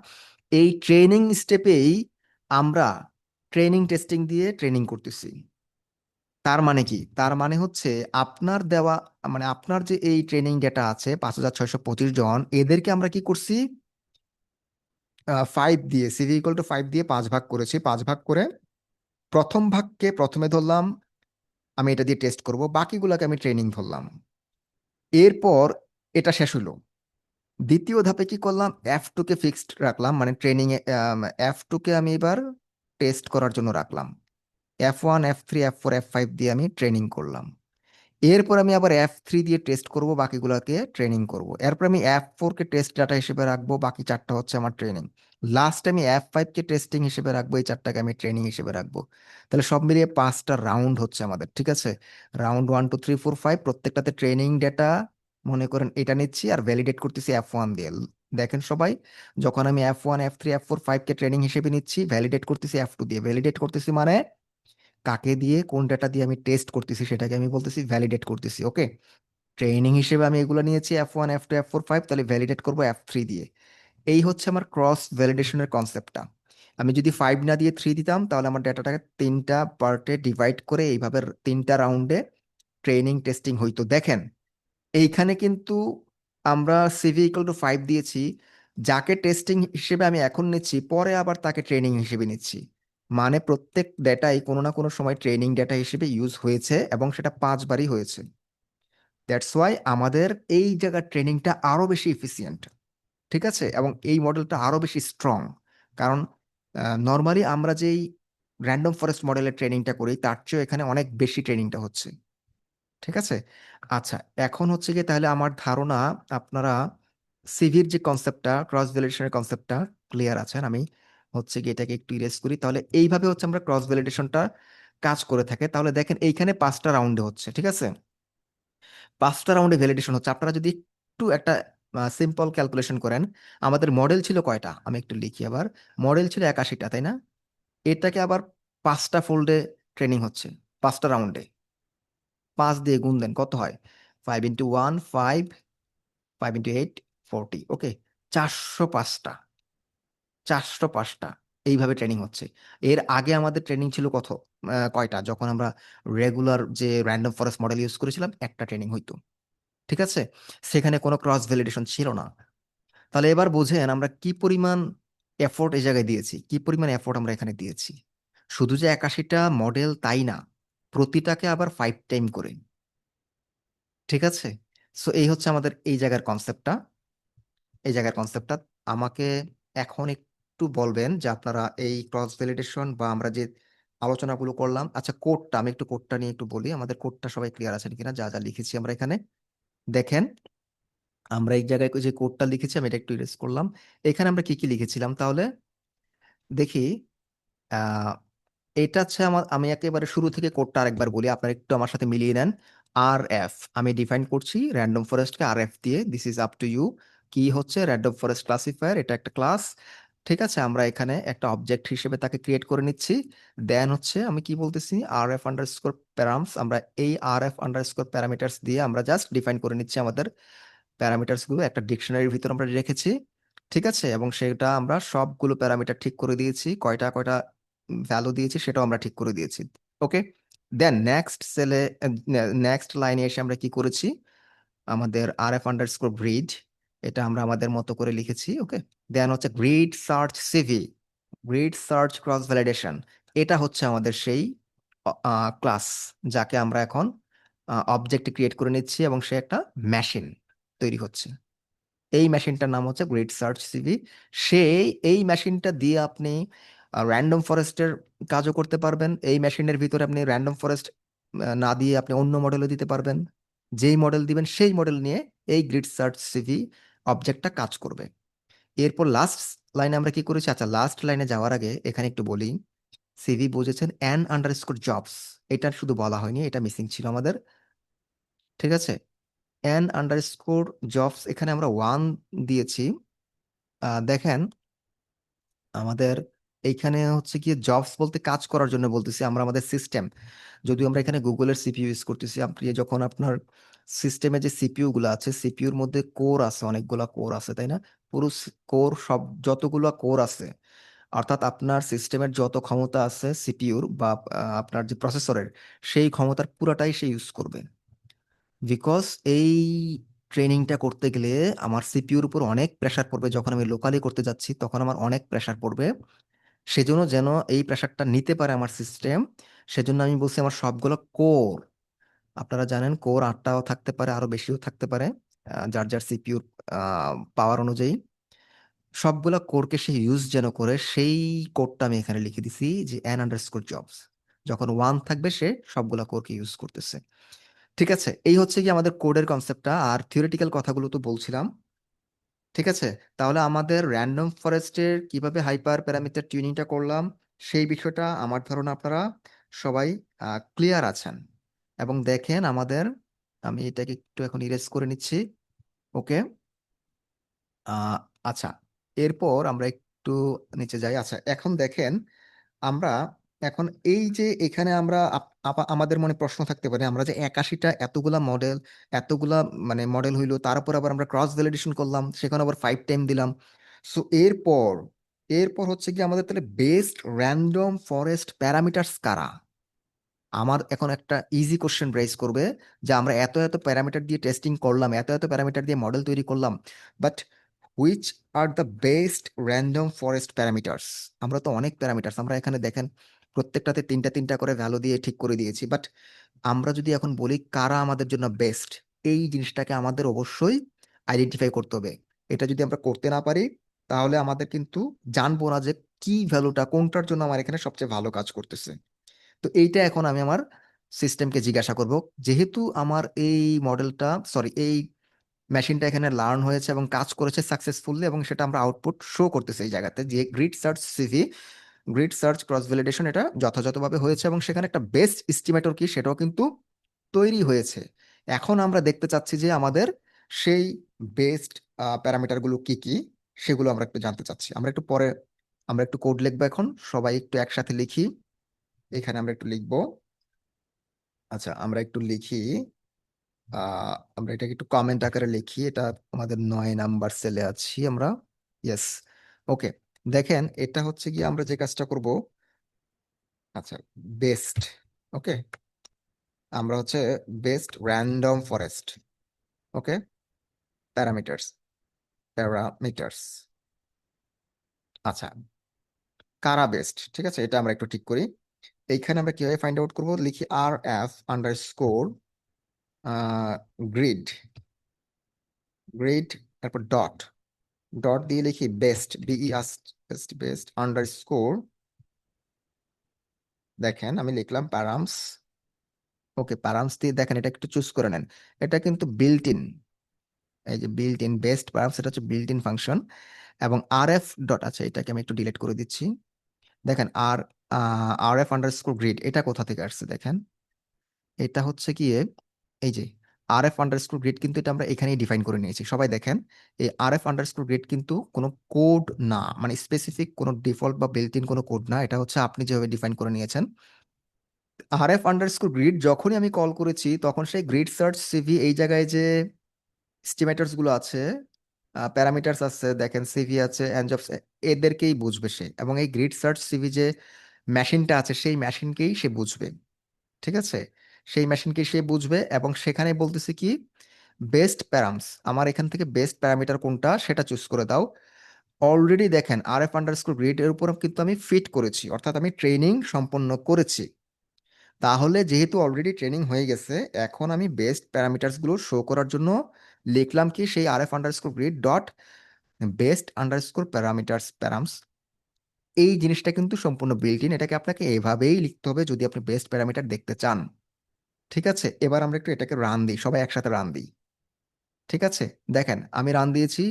এই ট্রেনিং স্টেপেই আমরা ট্রেনিং টেস্টিং দিয়ে ট্রেনিং করতেছি। তার মানে কি? তার মানে হচ্ছে আপনার দেওয়া, মানে আপনার যে এই ট্রেনিং ডেটা আছে 5,625 জন, এদেরকে আমরা কি করছি? 5 দিয়ে, সিভি ইকুয়াল টু 5 দিয়ে 5 ভাগ করেছি। 5 ভাগ করে প্রথম ভাগকে প্রথমে ধরলাম, আমি এটা দিয়ে টেস্ট করব, বাকিগুলোকে আমি ট্রেনিং ধরলাম। এরপর এটা শেষ হলো। দ্বিতীয় ধাপে কি করলাম? F2 কে ফিক্সড রাখলাম, মানে ট্রেনিং এ F2 কে আমি এবার টেস্ট করার জন্য রাখলাম। F1, F3, F4, F5 দিয়ে আমি ট্রেনিং করলাম। এরপর আমি আবার F3 দিয়ে টেস্ট করব, বাকিগুলোকে ট্রেনিং করব। এরপর আমি F4 কে টেস্ট ডাটা হিসেবে রাখবো, বাকি চারটা হচ্ছে আমার ট্রেনিং। লাস্ট আমি F5 কে টেস্টিং হিসেবে রাখবো, এই চারটাকে আমি ট্রেনিং হিসেবে রাখবো। তাহলে সব মিলিয়ে 5টা রাউন্ড হচ্ছে আমাদের, ঠিক আছে? রাউন্ড 1 2 3 4 5, প্রত্যেকটাতে ট্রেনিং ডেটা মনে করেন এটা নিচ্ছি আর ভ্যালিডেট করতেছি F1 দিয়ে। দেখেন সবাই, যখন আমি F1 F3 F4 5 কে ট্রেনিং হিসেবে নিচ্ছি, ভ্যালিডেট করতেছি F2 দিয়ে। ভ্যালিডেট করতেছি মানে কাকে দিয়ে, কোন ডেটা দিয়ে আমি টেস্ট করতেছি সেটাকে আমি বলতেছি ভ্যালিডেট করতেছি। ওকে, ট্রেনিং হিসেবে আমি এগুলো নিয়েছি F1 F2 F4 5, তাহলে ভ্যালিডেট করবো F3 দিয়ে। এই হচ্ছে আমার ক্রস ভ্যালিডেশনের কনসেপ্টটা। আমি যদি 5 না দিয়ে 3 দিতাম, তাহলে আমার ডেটাটাকে 3টা পার্টে ডিভাইড করে এইভাবে 3টা রাউন্ডে ট্রেনিং টেস্টিং হইতো। দেখেন এইখানে কিন্তু আমরা CV = 5 দিয়েছি, যাকে টেস্টিং হিসেবে আমি এখন নিচ্ছি পরে আবার তাকে ট্রেনিং হিসেবে নিচ্ছি। মানে প্রত্যেক ডেটাই কোনো না কোনো সময় ট্রেনিং ডেটা হিসেবে ইউজ হয়েছে, এবং সেটা 5বারই হয়েছে। দ্যাটস ওয়াই আমাদের এই জায়গার ট্রেনিংটা আরো বেশি ইফিসিয়েন্ট, ঠিক আছে? এবং এই মডেলটা আরো বেশি স্ট্রং। কারণ নর্মালি আমরা যেই র্যান্ডম ফরেস্ট মডেলের ট্রেনিংটা করি তার চেয়ে এখানে অনেক বেশি ট্রেনিংটা হচ্ছে, ঠিক আছে? আচ্ছা, এখন হচ্ছে গিয়ে তাহলে আমার ধারণা আপনারা সিভির যে কনসেপ্টটা, ক্রস ভ্যালিডেশনের কনসেপ্টটা ক্লিয়ার আছেন। আমি হচ্ছে গিয়ে এটাকে একটু ইরেজ করি। তাহলে এইভাবে হচ্ছে আমরা ক্রস ভ্যালিডেশনটা কাজ করে থাকে। তাহলে দেখেন এইখানে 5টা রাউন্ডে হচ্ছে, ঠিক আছে? 5টা রাউন্ডে ভ্যালিডেশন হচ্ছে। আপনারা যদি একটু একটা সিম্পল ক্যালকুলেশন করেন, আমাদের মডেল ছিল কয়টা আমি একটু লিখি আবার। মডেল ছিল 81টা, তাই না? এটাকে আবার 5টা ফোল্ডে ট্রেনিং হচ্ছে, 5টা রাউন্ডে। 5 দিয়ে গুণ দেন, কত হয়? 5 × 1 5, 5 × 8 40। ওকে, 405টা, 405টা এইভাবে ট্রেনিং হচ্ছে। এর আগে আমাদের ট্রেনিং ছিল কত, কয়টা? যখন আমরা রেগুলার যে র্যান্ডম ফরেস্ট মডেল ইউজ করেছিলাম, একটা ট্রেনিং হইতো, ঠিক আছে? সেখানে কোনো ক্রস ভ্যালিডেশন ছিল না। তাহলে এবার বোঝেন আমরা কি পরিমাণ এফোর্ট এই জায়গায় দিয়েছি, কি পরিমাণ এফোর্ট আমরা এখানে দিয়েছি। শুধু যে 81টা মডেল তাই না, প্রতিটাকে আবার 5 টাইম করে, ঠিক আছে? সো এই হচ্ছে আমাদের এই জায়গার কনসেপ্টটা, এই জায়গার কনসেপ্টটা। আমাকে এখন একটু বলবেন যে আপনারা এই ক্রস ভ্যালিডেশন বা আমরা যে আলোচনাগুলো করলাম, আচ্ছা কোডটা, আমি একটু কোডটা নিয়ে একটু বলি, আমাদের কোডটা সবাই ক্লিয়ার আছেন কিনা, যা যা লিখেছি আমরা এখানে। দেখেন আমরা এই জায়গায় যে কোডটা লিখেছি আমি এটা একটু ইরেজ করলাম। এখানে আমরা কি কি লিখেছিলাম তাহলে দেখি। আহ এটা হচ্ছে আমার, আমি একেবারে শুরু থেকে কোডটা আরেকবার বলি, আপনারা একটু আমার সাথে মিলিয়ে নেন। RF আমি ডিফাইন করছি র্যান্ডম ফরেস্টকে RF দিয়ে, this is up to you. কি হচ্ছে র্যান্ডম ফরেস্ট ক্লাসিফায়ার, এটা একটা ক্লাস, ঠিক আছে? আমরা এখানে একটা অবজেক্ট হিসেবে তাকে ক্রিয়েট করে নিচ্ছি। দেন হচ্ছে আমি কি বলতেছি, RF_প্যারামস, আমরা এই RF_প্যারামিটার্স দিয়ে আমরা জাস্ট ডিফাইন করে নিচ্ছি আমাদের প্যারামিটারস গুলো একটা ডিকশনারির ভিতর আমরা রেখেছি, ঠিক আছে? এবং সেটা আমরা সবগুলো প্যারামিটার ঠিক করে দিয়েছি, কয়টা কয়টা ভ্যালু দিয়েছি সেটাও আমরা ঠিক করে দিয়েছি। ওকে, দেন নেক্সট লাইনে এসে আমরা কি করেছি, আমাদের RF_breed, এটা আমরা আমাদের মতো করে লিখেছি। ওকে, দেন হচ্ছে grid search CV, grid search cross validation, এটা হচ্ছে আমাদের সেই ক্লাস যাকে আমরা এখন অবজেক্ট ক্রিয়েট করে নিচ্ছি, এবং সে একটা মেশিন তৈরি হচ্ছে। এই মেশিনটার নাম হচ্ছে গ্রিড সার্চ সিভি। সেই এই মেশিনটা দিয়ে আপনি র্যান্ডম ফরেস্টের কাজও করতে পারবেন। এই মেশিনের ভিতরে আপনি র্যান্ডম ফরেস্ট না দিয়ে আপনি অন্য মডেলও দিতে পারবেন। যেই মডেল দিবেন সেই মডেল নিয়ে এই গ্রিড সার্চ সিভি অবজেক্টটা কাজ করবে। এরপর লাস্ট লাইনে আমরা কি করেছি, আচ্ছা লাস্ট লাইনে যাওয়ার আগে এখানে একটু বলি, সিভি বুঝেছেন N_jobs, এটা শুধু বলা হয়নি, এটা মিসিং ছিল আমাদের, ঠিক আছে? N_jobs এখানে আমরা 1 দিয়েছি। দেখেন আমাদের এইখানে হচ্ছে গিয়ে জবস বলতে কাজ করার জন্য বলতেছি আমরা আমাদের সিস্টেম, যদিও আমরা এখানে গুগলের সিপিইউ ইউজ করতেছি। আপনি যখন আপনার সিস্টেমে যে সিপিইউ গুলো আছে, সিপিইউর মধ্যে কোর আছে, অনেকগুলা কোর আছে, তাই না? পুরো কোর, সব যতগুলো কোর আছে, অর্থাৎ আপনার সিস্টেমের যত ক্ষমতা আছে সিপিইউর বা আপনার যে প্রসেসরের, সেই ক্ষমতার পুরাটাই সে ইউজ করবে। বিকজ এই ট্রেনিংটা করতে গেলে আমার সিপিইউর উপর অনেক প্রেসার পড়বে, যখন আমি লোকালি করতে যাচ্ছি তখন আমার অনেক প্রেসার পড়বে। সেজন্য যেন এই প্রেসারটা নিতে পারে আমার সিস্টেম, সেজন্য আমি বলছি আমার সবগুলো কোর, আপনারা জানেন কোর 8টাও থাকতে পারে, আরো বেশিও থাকতে পারে, যার যার সিপিইউর পাওয়ার অনুযায়ী সবগুলা কোরকে সে ইউজ যেন করে, সেই কোডটা আমি এখানে লিখে দিছি যে N_jobs, যখন 1 থাকবে সে সবগুলা কোরকে ইউজ করতেছে। ঠিক আছে, এই হচ্ছে কি আমাদের কোডের কনসেপ্টটা, আর থিওরিটিক্যাল কথাগুলো তো বলছিলাম। ঠিক আছে, তাহলে আমাদের র্যান্ডম ফরেস্টের কিভাবে হাইপার প্যারামিটার টিউনিংটা করলাম সেই বিষয়টা আমার ধারণা আপনারা সবাই ক্লিয়ার আছেন। এবং দেখেন আমাদের, আমি এটাকে একটু এখন ইরেজ করে নিচ্ছি। ওকে। আহ আচ্ছা, এরপর আমরা একটু নিচে যাই। আচ্ছা, এখন দেখেন আমরা এখন এই যে এখানে আমরা আমাদের মনে প্রশ্ন থাকতে পারে, আমরা যে 81টা এতগুলা মডেল, এতগুলা মানে মডেল হইলো, তারপর আবার আমরা ক্রস ভ্যালিডেশন করলাম, সেখানে আবার 5 টাইম দিলাম। সো এরপর এরপর হচ্ছে কি আমাদের তাহলে বেস্ট র্যান্ডম ফরেস্ট প্যারামিটারস কারা? আমার এখন একটা ইজি কোশ্চেন রেজ করবে যে আমরা এত এত প্যারামিটার দিয়ে টেস্টিং করলাম, এত এত প্যারামিটার দিয়ে মডেল তৈরি করলাম, but which are the best random forest parameters? আমরা তো অনেক প্যারামিটার্স, আমরা এখানে দেখেন প্রত্যেকটাতে তিনটা তিনটা করে ভ্যালু দিয়ে ঠিক করে দিয়েছি, বাট আমরা যদি এখন বলি কারা আমাদের জন্য বেস্ট, এই জিনিসটাকে আমাদের অবশ্যই আইডেন্টিফাই করতে হবে। এটা যদি আমরা করতে না পারি তাহলে আমাদের কিন্তু জানবো না যে কি ভ্যালুটা কোনটার জন্য আমার এখানে সবচেয়ে ভালো কাজ করতেছে। তো এইটা এখন আমি আমার সিস্টেমকে জিজ্ঞাসা করব, যেহেতু আমার এই মডেলটা, সরি, এই মেশিনটা এখানে লার্ন হয়েছে এবং কাজ করেছে সাকসেসফুলি, এবং সেটা আমরা আউটপুট শো করতেছে এই জায়গাতে যে grid search CV, grid search cross validation এটা যথাযথভাবে হয়েছে, এবং সেখানে একটা বেস্ট এস্টিমেটর কি সেটাও কিন্তু তৈরি হয়েছে। এখন আমরা দেখতে চাচ্ছি যে আমাদের সেই বেস্ট প্যারামিটারগুলো কি কি, সেগুলো আমরা একটু জানতে চাচ্ছি। আমরা একটু পরে আমরা একটু কোড লিখবো, এখন সবাই একটু একসাথে লিখি। এখানে আমরা একটু লিখবো। আচ্ছা, আমরা একটু লিখি। আমরা এটাকে একটু কমেন্ট আকারে লিখি। এটা আমাদের 9 নাম্বার সেলে আছি আমরা। ইয়েস। ওকে। দেখেন এটা হচ্ছে কি আমরা যে কাজটা করব। আচ্ছা, বেস্ট। ওকে, আমরা হচ্ছে বেস্ট র্যান্ডম ফরেস্ট। ওকে, প্যারামিটার্স, প্যারামিটার্স। আচ্ছা, কারা বেস্ট, ঠিক আছে, এটা আমরা একটু ঠিক করি। এইখানে আমরা কিভাবে ফাইন্ড আউট করব, লিখি R F underscore grid, grid, তারপর ডট, ডট দিয়ে লিখি best, B E best, best underscore, দেখেন আমি লিখলাম প্যারামস। ওকে, প্যারামস দিয়ে দেখেন এটা একটু চুজ করে নেন। এটা কিন্তু বিল্ট ইন, এই যে বিল্ট ইন বেস্ট প্যারামস, এটা হচ্ছে বিল্ট ইন ফাংশন। এবং আর এফ ডট আছে, এটাকে আমি একটু ডিলিট করে দিচ্ছি। দেখেন আর এফ আন্ডার স্কোর গ্রিড এটা কোথা থেকে আসছে দেখেন, এটা হচ্ছে গিয়ে এই যে আর এফ আন্ডার স্কোর গ্রিড, কিন্তু এটা আমরা এখানেই ডিফাইন করে নিয়েছি সবাই দেখেন। এই আর এফ আন্ডার স্কোর গ্রিড কিন্তু কোনো কোড না, মানে স্পেসিফিক কোনো ডিফল্ট বা বিল্ট ইন কোনো কোড না, এটা হচ্ছে আপনি যেভাবে ডিফাইন করে নিয়েছেন। আরএফ আন্ডারস্কোর গ্রিড যখনই আমি কল করেছি তখন সেই গ্রিড সার্চ সিভি এই জায়গায় যে স্টিমেটার্স গুলো আছে, প্যারামিটার্স আছে, দেখেন সিভি আছে, অ্যানজবস, এদেরকেই বুঝবে সে, এবং এই গ্রিড সার্চ সিভি যে মেশিনটা আছে সেই মেশিনকেই সে বুঝবে। ঠিক আছে, সেই মেশিনকেই সে বুঝবে, এবং সেখানে বলতেছে কি বেস্ট প্যারামস, আমার এখান থেকে বেস্ট প্যারামিটার কোনটা সেটা চুজ করে দাও। অলরেডি দেখেন আরএফ আন্ডারস্কোর গ্রিড এর উপর কিন্তু আমি ফিট করেছি, অর্থাৎ আমি ট্রেনিং সম্পন্ন করেছি। তাহলে যেহেতু অলরেডি ট্রেনিং হয়ে গেছে, এখন আমি বেস্ট প্যারামিটারস গুলো শো করার জন্য লিখলাম কি সেই RF underscore grid dot best underscore parameters params. এই জিনিসটা কিন্তু সম্পূর্ণ বিল্ট ইন, এটাকে আপনাকে এভাবেই লিখতে হবে যদি আপনি বেস্ট প্যারামিটার দেখতে চান। ঠিক আছে, এবার আমরা একটু এটাকে রান দিই, সবাই একসাথে রান দিই। ঠিক আছে, দেখেন আমি রান দিয়েছি।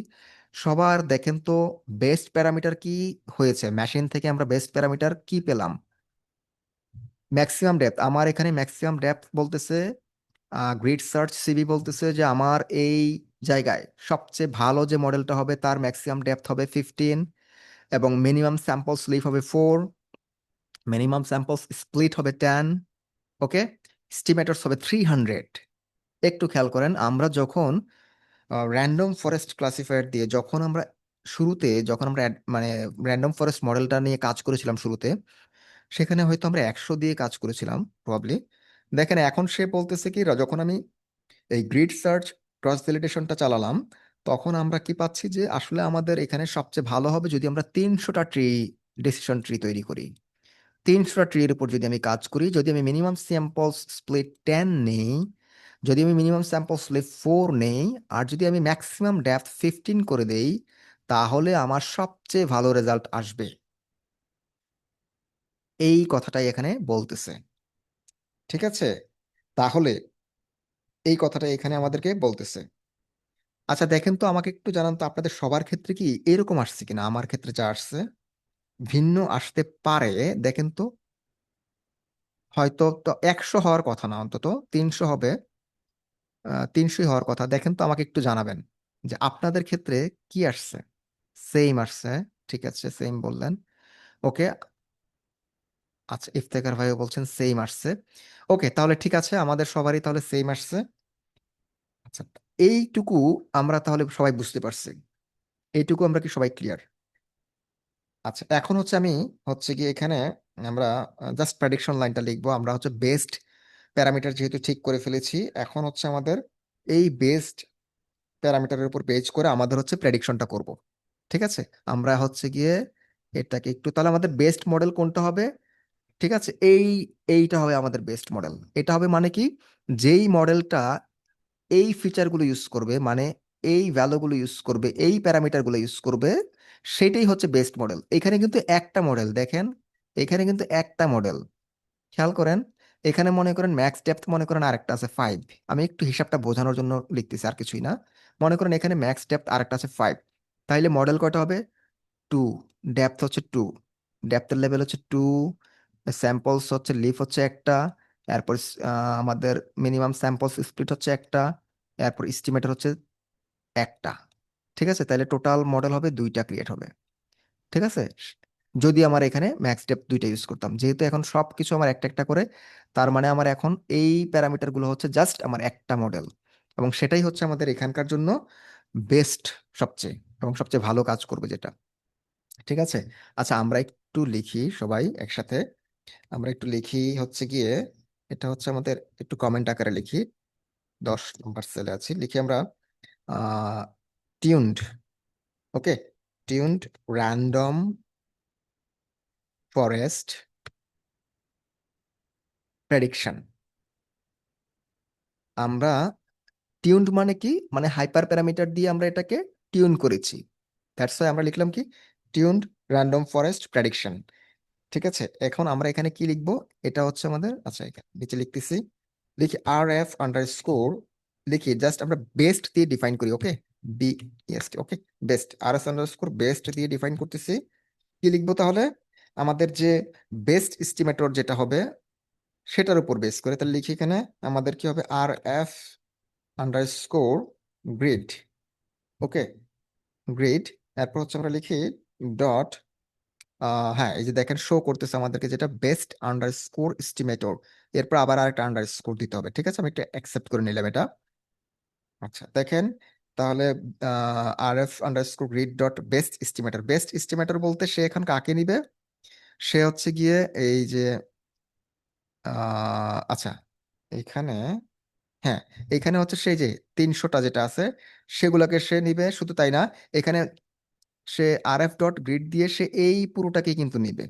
সবার দেখেন তো বেস্ট প্যারামিটার কি হয়েছে, মেশিন থেকে আমরা বেস্ট প্যারামিটার কি পেলাম। ম্যাক্সিমাম ডেপথ, আমার এখানে ম্যাক্সিমাম ডেপথ বলতেছে, গ্রিড সার্চ সিবি বলতেছে যে আমার এই জায়গায় সবচেয়ে ভালো যে মডেলটা হবে তার ম্যাক্সিমাম ডেপথ হবে 15, এবং মিনিমাম স্যাম্পল স্লিপ হবে 4, মিনিমাম স্যাম্পল স্প্লিট হবে 10। ওকে, স্টিমেটরস হবে 300। একটু খেয়াল করেন, আমরা যখন র্যান্ডম ফরেস্ট ক্লাসিফায়ার দিয়ে যখন আমরা শুরুতে যখন আমরা মানে র্যান্ডম ফরেস্ট মডেলটা নিয়ে কাজ করেছিলাম শুরুতে, সেখানে হয়তো আমরা 100 দিয়ে কাজ করেছিলাম প্রবাবলি। দেখেন এখন সে বলতেছে কি যখন আমি এই গ্রিড সার্চ ক্রস ভ্যালিডেশনটা চালালাম, তখন আমরা কি পাচ্ছি যে আসলে আমাদের এখানে সবচেয়ে ভালো হবে যদি আমরা 300টা ট্রি, ডিসিশন ট্রি তৈরি করি। 300টা ট্রির উপর যদি আমি কাজ করি, যদি আমি মিনিমাম স্যাম্পল স্প্লিট 10 নেই, যদি আমি মিনিমাম স্যাম্পল স্প্লিট 4 নেই, আর যদি আমি ম্যাক্সিমাম ডেপথ 15 করে দেই, তাহলে আমার সবচেয়ে ভালো রেজাল্ট আসবে। এই কথাটাই এখানে বলতেছে। ঠিক আছে, তাহলে এই কথাটা এখানে আমাদেরকে বলতেছে। আচ্ছা দেখেন তো, আমাকে একটু জানান তো আপনাদের সবার ক্ষেত্রে কি এরকম আসছে কিনা। আমার ক্ষেত্রে যা আসছে ভিন্ন আসতে পারে। দেখেন তো, হয়তো তো 100 হওয়ার কথা না, অন্তত 300 হবে। 300 হওয়ার কথা। দেখেন তো, আমাকে একটু জানাবেন যে আপনাদের ক্ষেত্রে কি আসছে। সেম আসছে, ঠিক আছে, সেম বললেন। ওকে। আচ্ছা, ইফতেখার ভাইও বলছেন সেম আসছে। ওকে, তাহলে ঠিক আছে, আমাদের সবারই তাহলে সেম আসছে। আচ্ছা, এইটুকু আমরা তাহলে সবাই বুঝতে পারছি। এইটুকু আমরা কি সবাই ক্লিয়ার? আচ্ছা, এখন হচ্ছে আমি হচ্ছে কি এখানে আমরা জাস্ট প্রেডিকশন লাইনটা লিখবো। আমরা হচ্ছে বেস্ট প্যারামিটার যেহেতু ঠিক করে ফেলেছি, এখন হচ্ছে আমাদের এই বেস্ট প্যারামিটারের উপর বেজ করে আমাদের হচ্ছে প্রেডিকশনটা করব। ঠিক আছে, আমরা হচ্ছে গিয়ে এটাকে একটু, তাহলে আমাদের বেস্ট মডেল কোনটা হবে? ঠিক আছে, এইটা হবে আমাদের বেস্ট মডেল। এটা হবে মানে কি, যেই মডেলটা এই ফিচারগুলো ইউজ করবে, মানে এই ভ্যালুগুলো ইউজ করবে, এই প্যারামিটারগুলো ইউজ করবে, সেটাই হচ্ছে বেস্ট মডেল। এখানে কিন্তু একটা মডেল দেখেন, এখানে কিন্তু একটা মডেল, খেয়াল করেন। এখানে মনে করেন ম্যাক্স ডেপথ মনে করেন আরেকটা আছে 5। আমি একটু হিসাবটা বোঝানোর জন্য লিখতেছি, আর কিছুই না। মনে করেন এখানে ম্যাক্স ডেপথ আরেকটা আছে 5, তাইলে মডেল কয়টা হবে? 2। ডেপথ হচ্ছে 2, ডেপথের লেভেল হচ্ছে 2। স্যাম্পলস হচ্ছে লিফ হচ্ছে একটা, এরপর আমাদের মিনিমাম স্যাম্পলস স্প্লিট হচ্ছে একটা, এরপর এস্টিমেটর হচ্ছে একটা। ঠিক আছে, তাহলে টোটাল মডেল হবে দুইটা ক্রিয়েট হবে। ঠিক আছে, যদি আমার এখানে ম্যাক্স ডেপথ দুইটা ইউজ করতাম, যেহেতু এখন সব কিছু আমার একটা একটা করে, তার মানে আমার এখন এই প্যারামিটার গুলো হচ্ছে জাস্ট আমার একটা মডেল, এবং সেটাই হচ্ছে আমাদের এখানকার জন্য বেস্ট, সবচেয়ে এবং সবচেয়ে ভালো কাজ করবে যেটা। ঠিক আছে। আচ্ছা, আমরা একটু লিখি সবাই একসাথে। আমরা একটু লিখি হচ্ছে গিয়ে, এটা হচ্ছে আমাদের একটু কমেন্ট আকারে লিখি। 10 নম্বর সেলে আছি, লিখি আমরা টিউনড। ওকে, টিউনড র্যান্ডম ফরেস্ট প্রেডিকশন। আমরা টিউনড মানে কি, মানে হাইপার প্যারামিটার দিয়ে আমরা এটাকে টিউন করেছি। দ্যাটস ওয়াই আমরা লিখলাম কি, টিউনড র্যান্ডম ফরেস্ট প্রেডিকশন। ঠিক আছে, এখন আমরা এখানে কি লিখবো? এটা হচ্ছে আমাদের, আচ্ছা এখানে নিচে লিখতেছি, লিখি আর এফ আন্ডার স্কোর, লিখি জাস্ট আমরা বেস্ট দিয়ে ডিফাইন করি। ওকে, বিএসটি। ওকে, বেস্ট, আর এস আন্ডার স্কোর বেস্ট দিয়ে ডিফাইন করতেছি। কি লিখবো তাহলে? আমাদের যে বেস্ট এস্টিমেটর যেটা হবে সেটার উপর বেস করে, তাহলে লিখি এখানে আমাদের কি হবে, আর এফ আন্ডার স্কোর গ্রিড। ওকে, গ্রিড। এরপর হচ্ছে আমরা লিখি ডট, হ্যাঁ এই যে দেখেন শো করতেছে আমাদেরকে যেটা বেস্ট আন্ডার স্কোর এস্টিমেটর। এরপর আবার আরেকটা আন্ডার স্কোর দিতে হবে। ঠিক আছে, আমি একটা অ্যাকসেপ্ট করে নিলাম এটা। আচ্ছা দেখেন, তাহলে R F underscore grid dot best estimator, best estimator বলতে সে এখন কাকে নিবে? সে হচ্ছে গিয়ে এই যে আচ্ছা এখানে, হ্যাঁ এখানে হচ্ছে সেই যে 300টা যেটা আছে সেগুলোকে সে নিবে। শুধু তাই না, এখানে সে আর এফ ডট গ্রিড দিয়ে সে এই পুরোটাকে কিন্তু নিবে।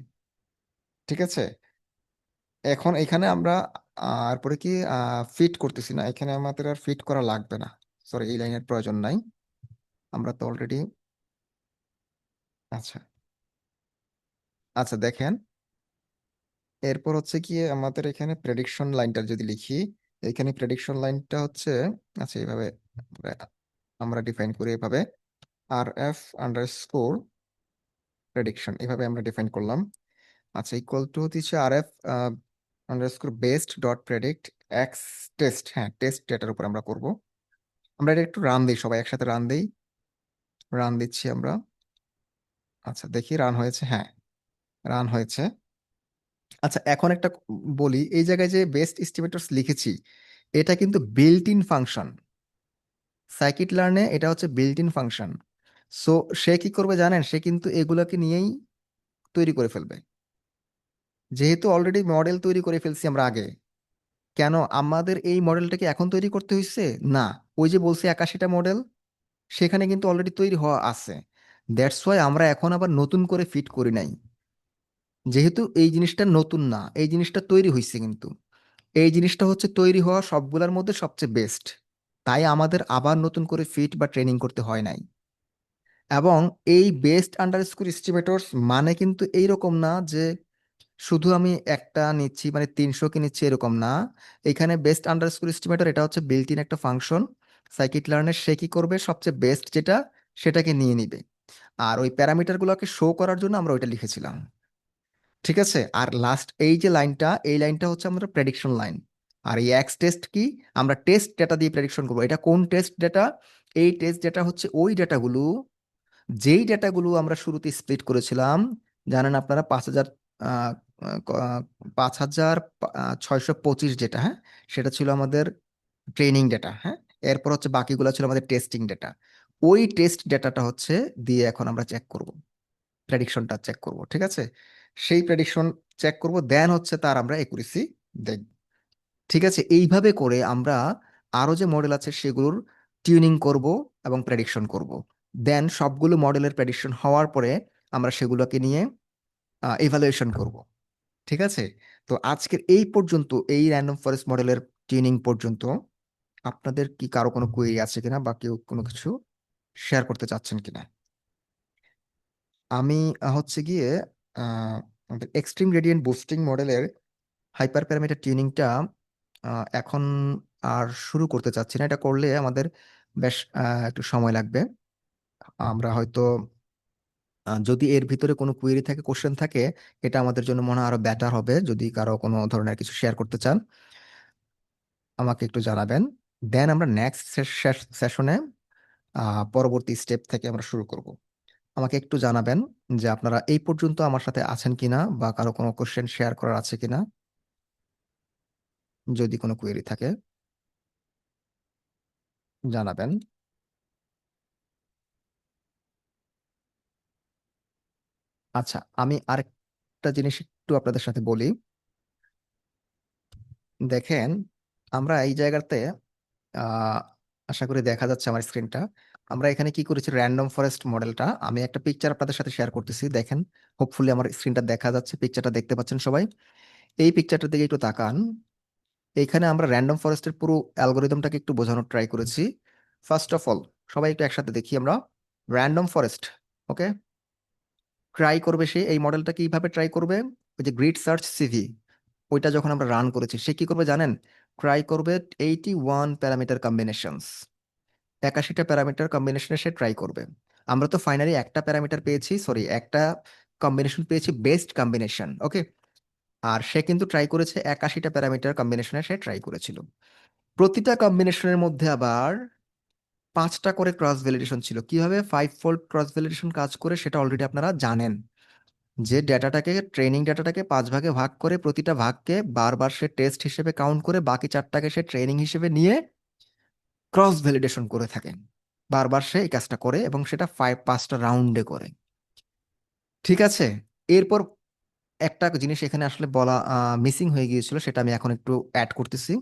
ঠিক আছে, এখন এখানে আমরা আর পরে কি ফিট করতেছি না, এখানে আমাদের আর ফিট করা লাগবে না। সরি, এই লাইনের প্রয়োজন নাই, আমরা তো অলরেডি। আচ্ছা, আচ্ছা দেখেন, এরপর হচ্ছে কি আমাদের এখানে প্রেডিকশন লাইনটা যদি লিখি, এখানে প্রেডিকশন লাইনটা হচ্ছে, আচ্ছা এইভাবে আমরা আমরা ডিফাইন করি এভাবে, R F underscore prediction, এভাবে আমরা ডিফাইন করলাম। আচ্ছা, ইকুয়াল টু হচ্ছে R F underscore best dot predict X test. হ্যাঁ, টেস্ট ডেটার উপর আমরা করব। আমরা এটা একটু রান দিই, সবাই একসাথে রান দিই। রান দিচ্ছি আমরা। আচ্ছা দেখি রান হয়েছে, হ্যাঁ রান হয়েছে। আচ্ছা এখন একটা বলি, এই জায়গায় যে বেস্ট এস্টিমেটরস লিখেছি, এটা কিন্তু বিল্ট ইন ফাংশন। সাইকিট লার্নে এটা হচ্ছে বিল্ট ইন ফাংশন। সো সে কি করবে জানেন, সে কিন্তু এগুলাকে নিয়েই তৈরি করে ফেলবে। যেহেতু অলরেডি মডেল তৈরি করে ফেলছি আমরা আগে, কেন আমাদের এই মডেলটাকে এখন তৈরি করতে হয়েছে? না, ওই যে বলছি 81টা মডেল, সেখানে কিন্তু অলরেডি তৈরি হওয়া আছে। দ্যাটস ওয়াই আমরা এখন আবার নতুন করে ফিট করি নাই। যেহেতু এই জিনিসটা নতুন না, এই জিনিসটা তৈরি হয়েছে, কিন্তু এই জিনিসটা হচ্ছে তৈরি হওয়া সবগুলোর মধ্যে সবচেয়ে বেস্ট। তাই আমাদের আবার নতুন করে ফিট বা ট্রেনিং করতে হয় নাই। এবং এই বেস্ট আন্ডারস্কোর এস্টিমেটরস মানে কিন্তু এইরকম না যে শুধু আমি একটা নিচ্ছি মানে 300 কে নিচ্ছি এরকম না। এখানে বেস্ট আন্ডারস্কোর এস্টিমেটর এটা হচ্ছে বিল্ট ইন একটা ফাংশন সাইকিট লার্নের, সে কি করবে সবচেয়ে বেস্ট যেটা সেটাকে নিয়ে নিবে। আর ওই প্যারামিটারগুলোকে শো করার জন্য আমরা ওইটা লিখেছিলাম। ঠিক আছে, আর লাস্ট এই যে লাইনটা, এই লাইনটা হচ্ছে আমাদের প্রেডিকশন লাইন। আর এই এক্স টেস্ট কি, আমরা টেস্ট ডেটা দিয়ে প্রেডিকশন করবো। এটা কোন টেস্ট ডেটা? এই টেস্ট ডেটা হচ্ছে ওই ডেটাগুলো যেই ডেটাগুলো আমরা শুরুতে স্প্লিট করেছিলাম। জানেন আপনারা 5,000, 5,625 যেটা, হ্যাঁ, সেটা ছিল আমাদের ট্রেনিং ডেটা। হ্যাঁ, এরপর হচ্ছে বাকিগুলো ছিল আমাদের টেস্টিং ডেটা। ওই টেস্ট ডেটাটা হচ্ছে দিয়ে এখন আমরা চেক করব, প্রেডিকশনটা চেক করব। ঠিক আছে, সেই প্রেডিকশন চেক করব, দেন হচ্ছে তার আমরা একুরেসি দেখব। ঠিক আছে, এইভাবে করে আমরা আরো যে মডেল আছে সেগুলোর টিউনিং করব এবং প্রেডিকশন করব। দেন সবগুলো মডেলের প্রেডিকশন হওয়ার পরে আমরা সেগুলোকে নিয়ে ইভালুয়েশন করব। ঠিক আছে, তো আজকের এই পর্যন্ত এই র্যান্ডম ফরেস্ট মডেলের টিউনিং পর্যন্ত আপনাদের কি কারো কোনো কোয়েরি আছে কিনা, বা কেউ কোনো কিছু শেয়ার করতে চাচ্ছেন কিনা? আমি হচ্ছে গিয়ে আমাদের এক্সট্রিম গ্রেডিয়েন্ট বুস্টিং মডেলের হাইপার প্যারামিটার টিউনিংটা এখন আর শুরু করতে চাচ্ছি না। এটা করলে আমাদের বেশ একটু সময় লাগবে। আমরা হয়তো যদি এর ভিতরে কোনো কুয়েরি থাকে, কোশ্চেন থাকে, এটা আমাদের জন্য মনে হয় আরো বেটার হবে। যদি কারো কোনো ধরনের কিছু শেয়ার করতে চান আমাকে একটু জানাবেন। দেন আমরা নেক্সট সেশনে পরবর্তী স্টেপ থেকে আমরা শুরু করব। আমাকে একটু জানাবেন যে আপনারা এই পর্যন্ত আমার সাথে আছেন কিনা, বা কারো কোনো কোশ্চেন শেয়ার করার আছে কিনা। যদি কোনো কোয়েরি থাকে জানাবেন। আচ্ছা, আমি আরেকটা জিনিস একটু আপনাদের সাথে বলি। দেখেন, আমরা এই জায়গাতে আহ, আশা করি দেখা যাচ্ছে আমার স্ক্রিনটা। আমরা এখানে কি করেছি, র্যান্ডম ফরেস্ট মডেলটা আমি একটা পিকচার আপনাদের সাথে শেয়ার করতেছি, দেখেন। হোপফুলি আমার স্ক্রিনটা দেখা যাচ্ছে, পিকচারটা দেখতে পাচ্ছেন সবাই। এই পিকচারটার দিকে একটু তাকান। এখানে আমরা র্যান্ডম ফরেস্টের পুরো অ্যালগোরিদমটাকে একটু বোঝানোর ট্রাই করেছি। ফার্স্ট অফ অল সবাই একটু একসাথে দেখি আমরা। র্যান্ডম ফরেস্ট, ওকে, ট্রাই করবে সে এই মডেলটা কিভাবে ট্রাই করবে? ওই যে গ্রিড সার্চ সিভি, ওইটা যখন আমরা রান করেছি সে কি করবে জানেন? ট্রাই করবে 81 প্যারামিটার কম্বিনেশনস, 81টা প্যারামিটার কম্বিনেশনে সে ট্রাই করবে। আমরা তো ফাইনালি একটা প্যারামিটার পেয়েছি, সরি একটা কম্বিনেশন পেয়েছি, বেস্ট কম্বিনেশন, ওকে। আর সে কিন্তু ট্রাই করেছে 81টা প্যারামিটার কম্বিনেশনে সে ট্রাই করেছিল। প্রতিটা কম্বিনেশনের মধ্যে আবার 5টা করে ক্রস ভ্যালিডেশন ছিল। কিভাবে 5-fold ক্রস ভ্যালিডেশন কাজ করে সেটা অলরেডি আপনারা জানেন। যে ডেটাটাকে, ট্রেনিং ডেটাটাকে 5 ভাগে ভাগ করে প্রতিটা ভাগকে বারবার সে টেস্ট হিসেবে কাউন্ট করে বাকি 4টাকে সে ট্রেনিং হিসেবে নিয়ে ক্রস ভ্যালিডেশন করে থাকেন। বারবার সে এই কাজটা করে এবং সেটা 5টা রাউন্ডে করে। ঠিক আছে, এরপর একটা জিনিস এখানে আসলে বলা মিসিং হয়ে গিয়েছিল, সেটা আমি এখন একটু অ্যাড করতেছি।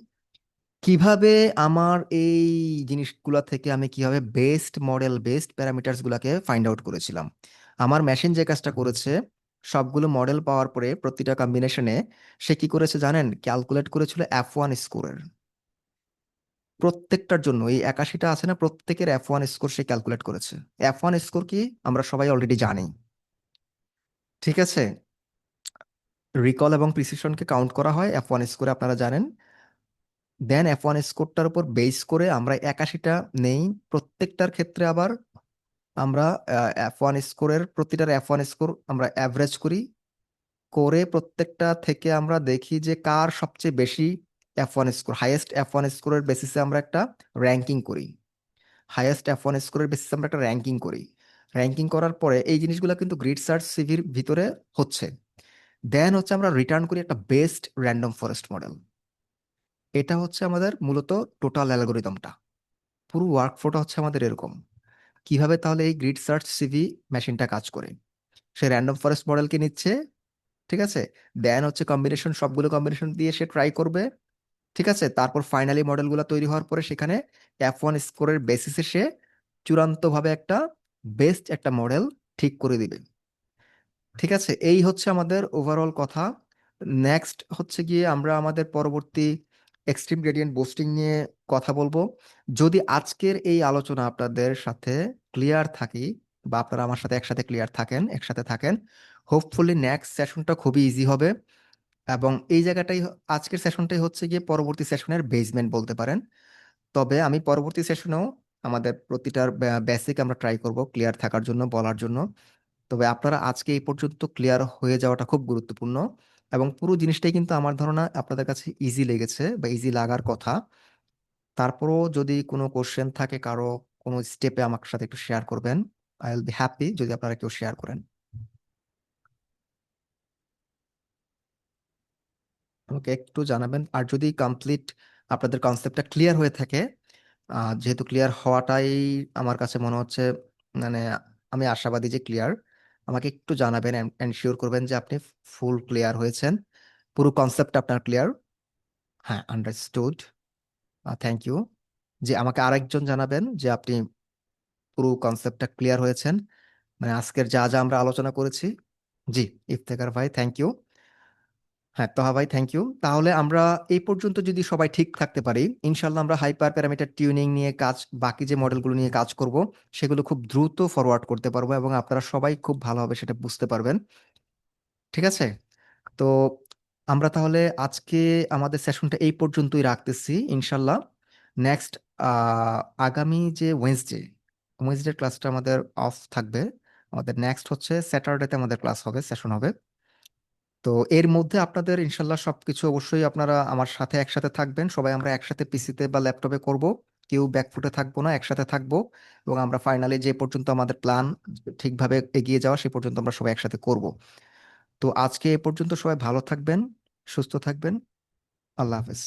কিভাবে আমার এই জিনিসগুলা থেকে আমি কিভাবে বেস্ট মডেল, বেস্ট প্যারামিটার্স গুলাকে ফাইন্ড আউট করেছিলাম। আমার মেশিন যে কাজটা করেছে, সবগুলো মডেল পাওয়ার পরে প্রতিটা কম্বিনেশনে সে কি করেছে জানেন? ক্যালকুলেট করেছিল F1 স্কোরের। প্রত্যেকটার জন্য এই 81টা আছে না, প্রত্যেকের F1 স্কোর সে ক্যালকুলেট করেছে। F1 স্কোর কি আমরা সবাই অলরেডি জানি। ঠিক আছে, রিকল এবং প্রিসিশনকে কাউন্ট করা হয় F1 স্কোরে, আপনারা জানেন। দেন F1 স্কোরটার উপর বেস করে আমরা 81টা নেই। প্রত্যেকটার ক্ষেত্রে আবার আমরা F1 স্কোরের, প্রতিটার F1 স্কোর আমরা অ্যাভারেজ করি। করে প্রত্যেকটা থেকে আমরা দেখি যে কার সবচেয়ে বেশি F1 স্কোর, হাইয়েস্ট F1 স্কোরের বেসিসে আমরা একটা র্যাঙ্কিং করি। হাইয়েস্ট F1 স্কোরের বেসিসে আমরা একটা র্যাঙ্কিং করি। র্যাঙ্কিং করার পরে এই জিনিসগুলো কিন্তু গ্রিড সার্চ সিভির ভিতরে হচ্ছে। দেন হচ্ছে আমরা রিটার্ন করি একটা বেস্ট র্যান্ডম ফরেস্ট মডেল। এটা হচ্ছে আমাদের মূলত টোটাল অ্যালগোরিদমটা। পুরো ওয়ার্কফ্লোটা হচ্ছে আমাদের এরকম। কিভাবে তাহলে এই গ্রিড সার্চ সিভি মেশিনটা কাজ করে? সে র্যান্ডম ফরেস্ট মডেলকে নিচ্ছে, ঠিক আছে। দেন হচ্ছে কম্বিনেশন, সবগুলো কম্বিনেশন দিয়ে সে ট্রাই করবে। ঠিক আছে, তারপর ফাইনালি মডেলগুলো তৈরি হওয়ার পরে সেখানে F1 স্কোরের বেসিসে সে চূড়ান্তভাবে একটা বেস্ট একটা মডেল ঠিক করে দিবে। ঠিক আছে, এই হচ্ছে আমাদের ওভারঅল কথা। নেক্সট হচ্ছে গিয়ে আমরা আমাদের পরবর্তী এক্সট্রিম গ্রেডিয়েন্ট বুস্টিং নিয়ে কথা বলবো। যদি আজকের এই আলোচনা আপনাদের সাথে ক্লিয়ার থাকি বা আপনারা আমার সাথে একসাথে ক্লিয়ার থাকেন, একসাথে থাকেন, হোপফুলি নেক্সট সেশনটা খুবই ইজি হবে। এবং এই জায়গাটাই আজকের সেশনটাই হচ্ছে গিয়ে পরবর্তী সেশনের বেসমেন্ট বলতে পারেন। তবে আমি পরবর্তী সেশনেও আমাদের প্রতিটার বেসিক আমরা ট্রাই করব ক্লিয়ার থাকার জন্য, বলার জন্য। তবে আপনারা আজকে এই পর্যন্ত ক্লিয়ার হয়ে যাওয়াটা খুব গুরুত্বপূর্ণ। এবং পুরো জিনিসটাই কিন্তু আমার ধারণা আপনাদের কাছে ইজি লেগেছে বা ইজি লাগার কথা। তারপরও যদি কোনো কোশ্চেন থাকে কারো, কোনো স্টেপে আমার সাথে একটু শেয়ার করবেন। আই উইল বি হ্যাপি যদি আপনারা কেউ শেয়ার করেন। আমাকে একটু জানাবেন। আর যদি কমপ্লিট আপনাদের কনসেপ্টটা ক্লিয়ার হয়ে থাকে, যেহেতু ক্লিয়ার হওয়াটাই আমার কাছে মনে হচ্ছে, মানে আমি আশাবাদী যে ক্লিয়ার, আমাকে একটু জানাবেন, এনশিওর করবেন যে আপনি ফুল ক্লিয়ার হয়েছেন, পুরো কনসেপ্ট আপনার ক্লিয়ার। হ্যাঁ, আন্ডারস্টুড। Thank you. যে আমাকে আরেকজন জানাবেন যে আপনি পুরো কনসেপ্টটা ক্লিয়ার হয়েছেন, মানে আজকের যা যা আমরা আলোচনা করেছি। জি, ইফতেখার ভাই থ্যাংক ইউ। হ্যাঁ, তোহা ভাই থ্যাংক ইউ। তাহলে আমরা এই পর্যন্ত যদি সবাই ঠিক থাকতে পারি, ইনশাল্লাহ আমরা হাইপার প্যারামিটার টিউনিং নিয়ে কাজ, বাকি যে মডেলগুলো নিয়ে কাজ করব, সেগুলো খুব দ্রুত ফরওয়ার্ড করতে পারবো এবং আপনারা সবাই খুব ভালোভাবে সেটা বুঝতে পারবেন। ঠিক আছে? তো আমরা তাহলে আজকে আমাদের সেশনটা এই পর্যন্তই রাখতেছি ইনশাল্লাহ। নেক্সট আগামী যে ওয়েনসডে ক্লাসটা আমাদের অফ থাকবে। আমাদের নেক্সট হচ্ছে স্যাটারডেতে আমাদের ক্লাস হবে, সেশন হবে। তো এর মধ্যে আপনাদের ইনশাল্লাহ সবকিছু অবশ্যই আপনারা আমার সাথে একসাথে থাকবেন, সবাই আমরা একসাথে পিসিতে বা ল্যাপটপে করব, কেউ ব্যাকফুটে থাকবো না, একসাথে থাকবো। এবং আমরা ফাইনালি যে পর্যন্ত আমাদের প্ল্যান ঠিকভাবে এগিয়ে যাওয়া সে পর্যন্ত আমরা সবাই একসাথে করব। তো আজকে এ পর্যন্ত সবাই ভালো থাকবেন, সুস্থ থাকবেন। আল্লাহ হাফেজ।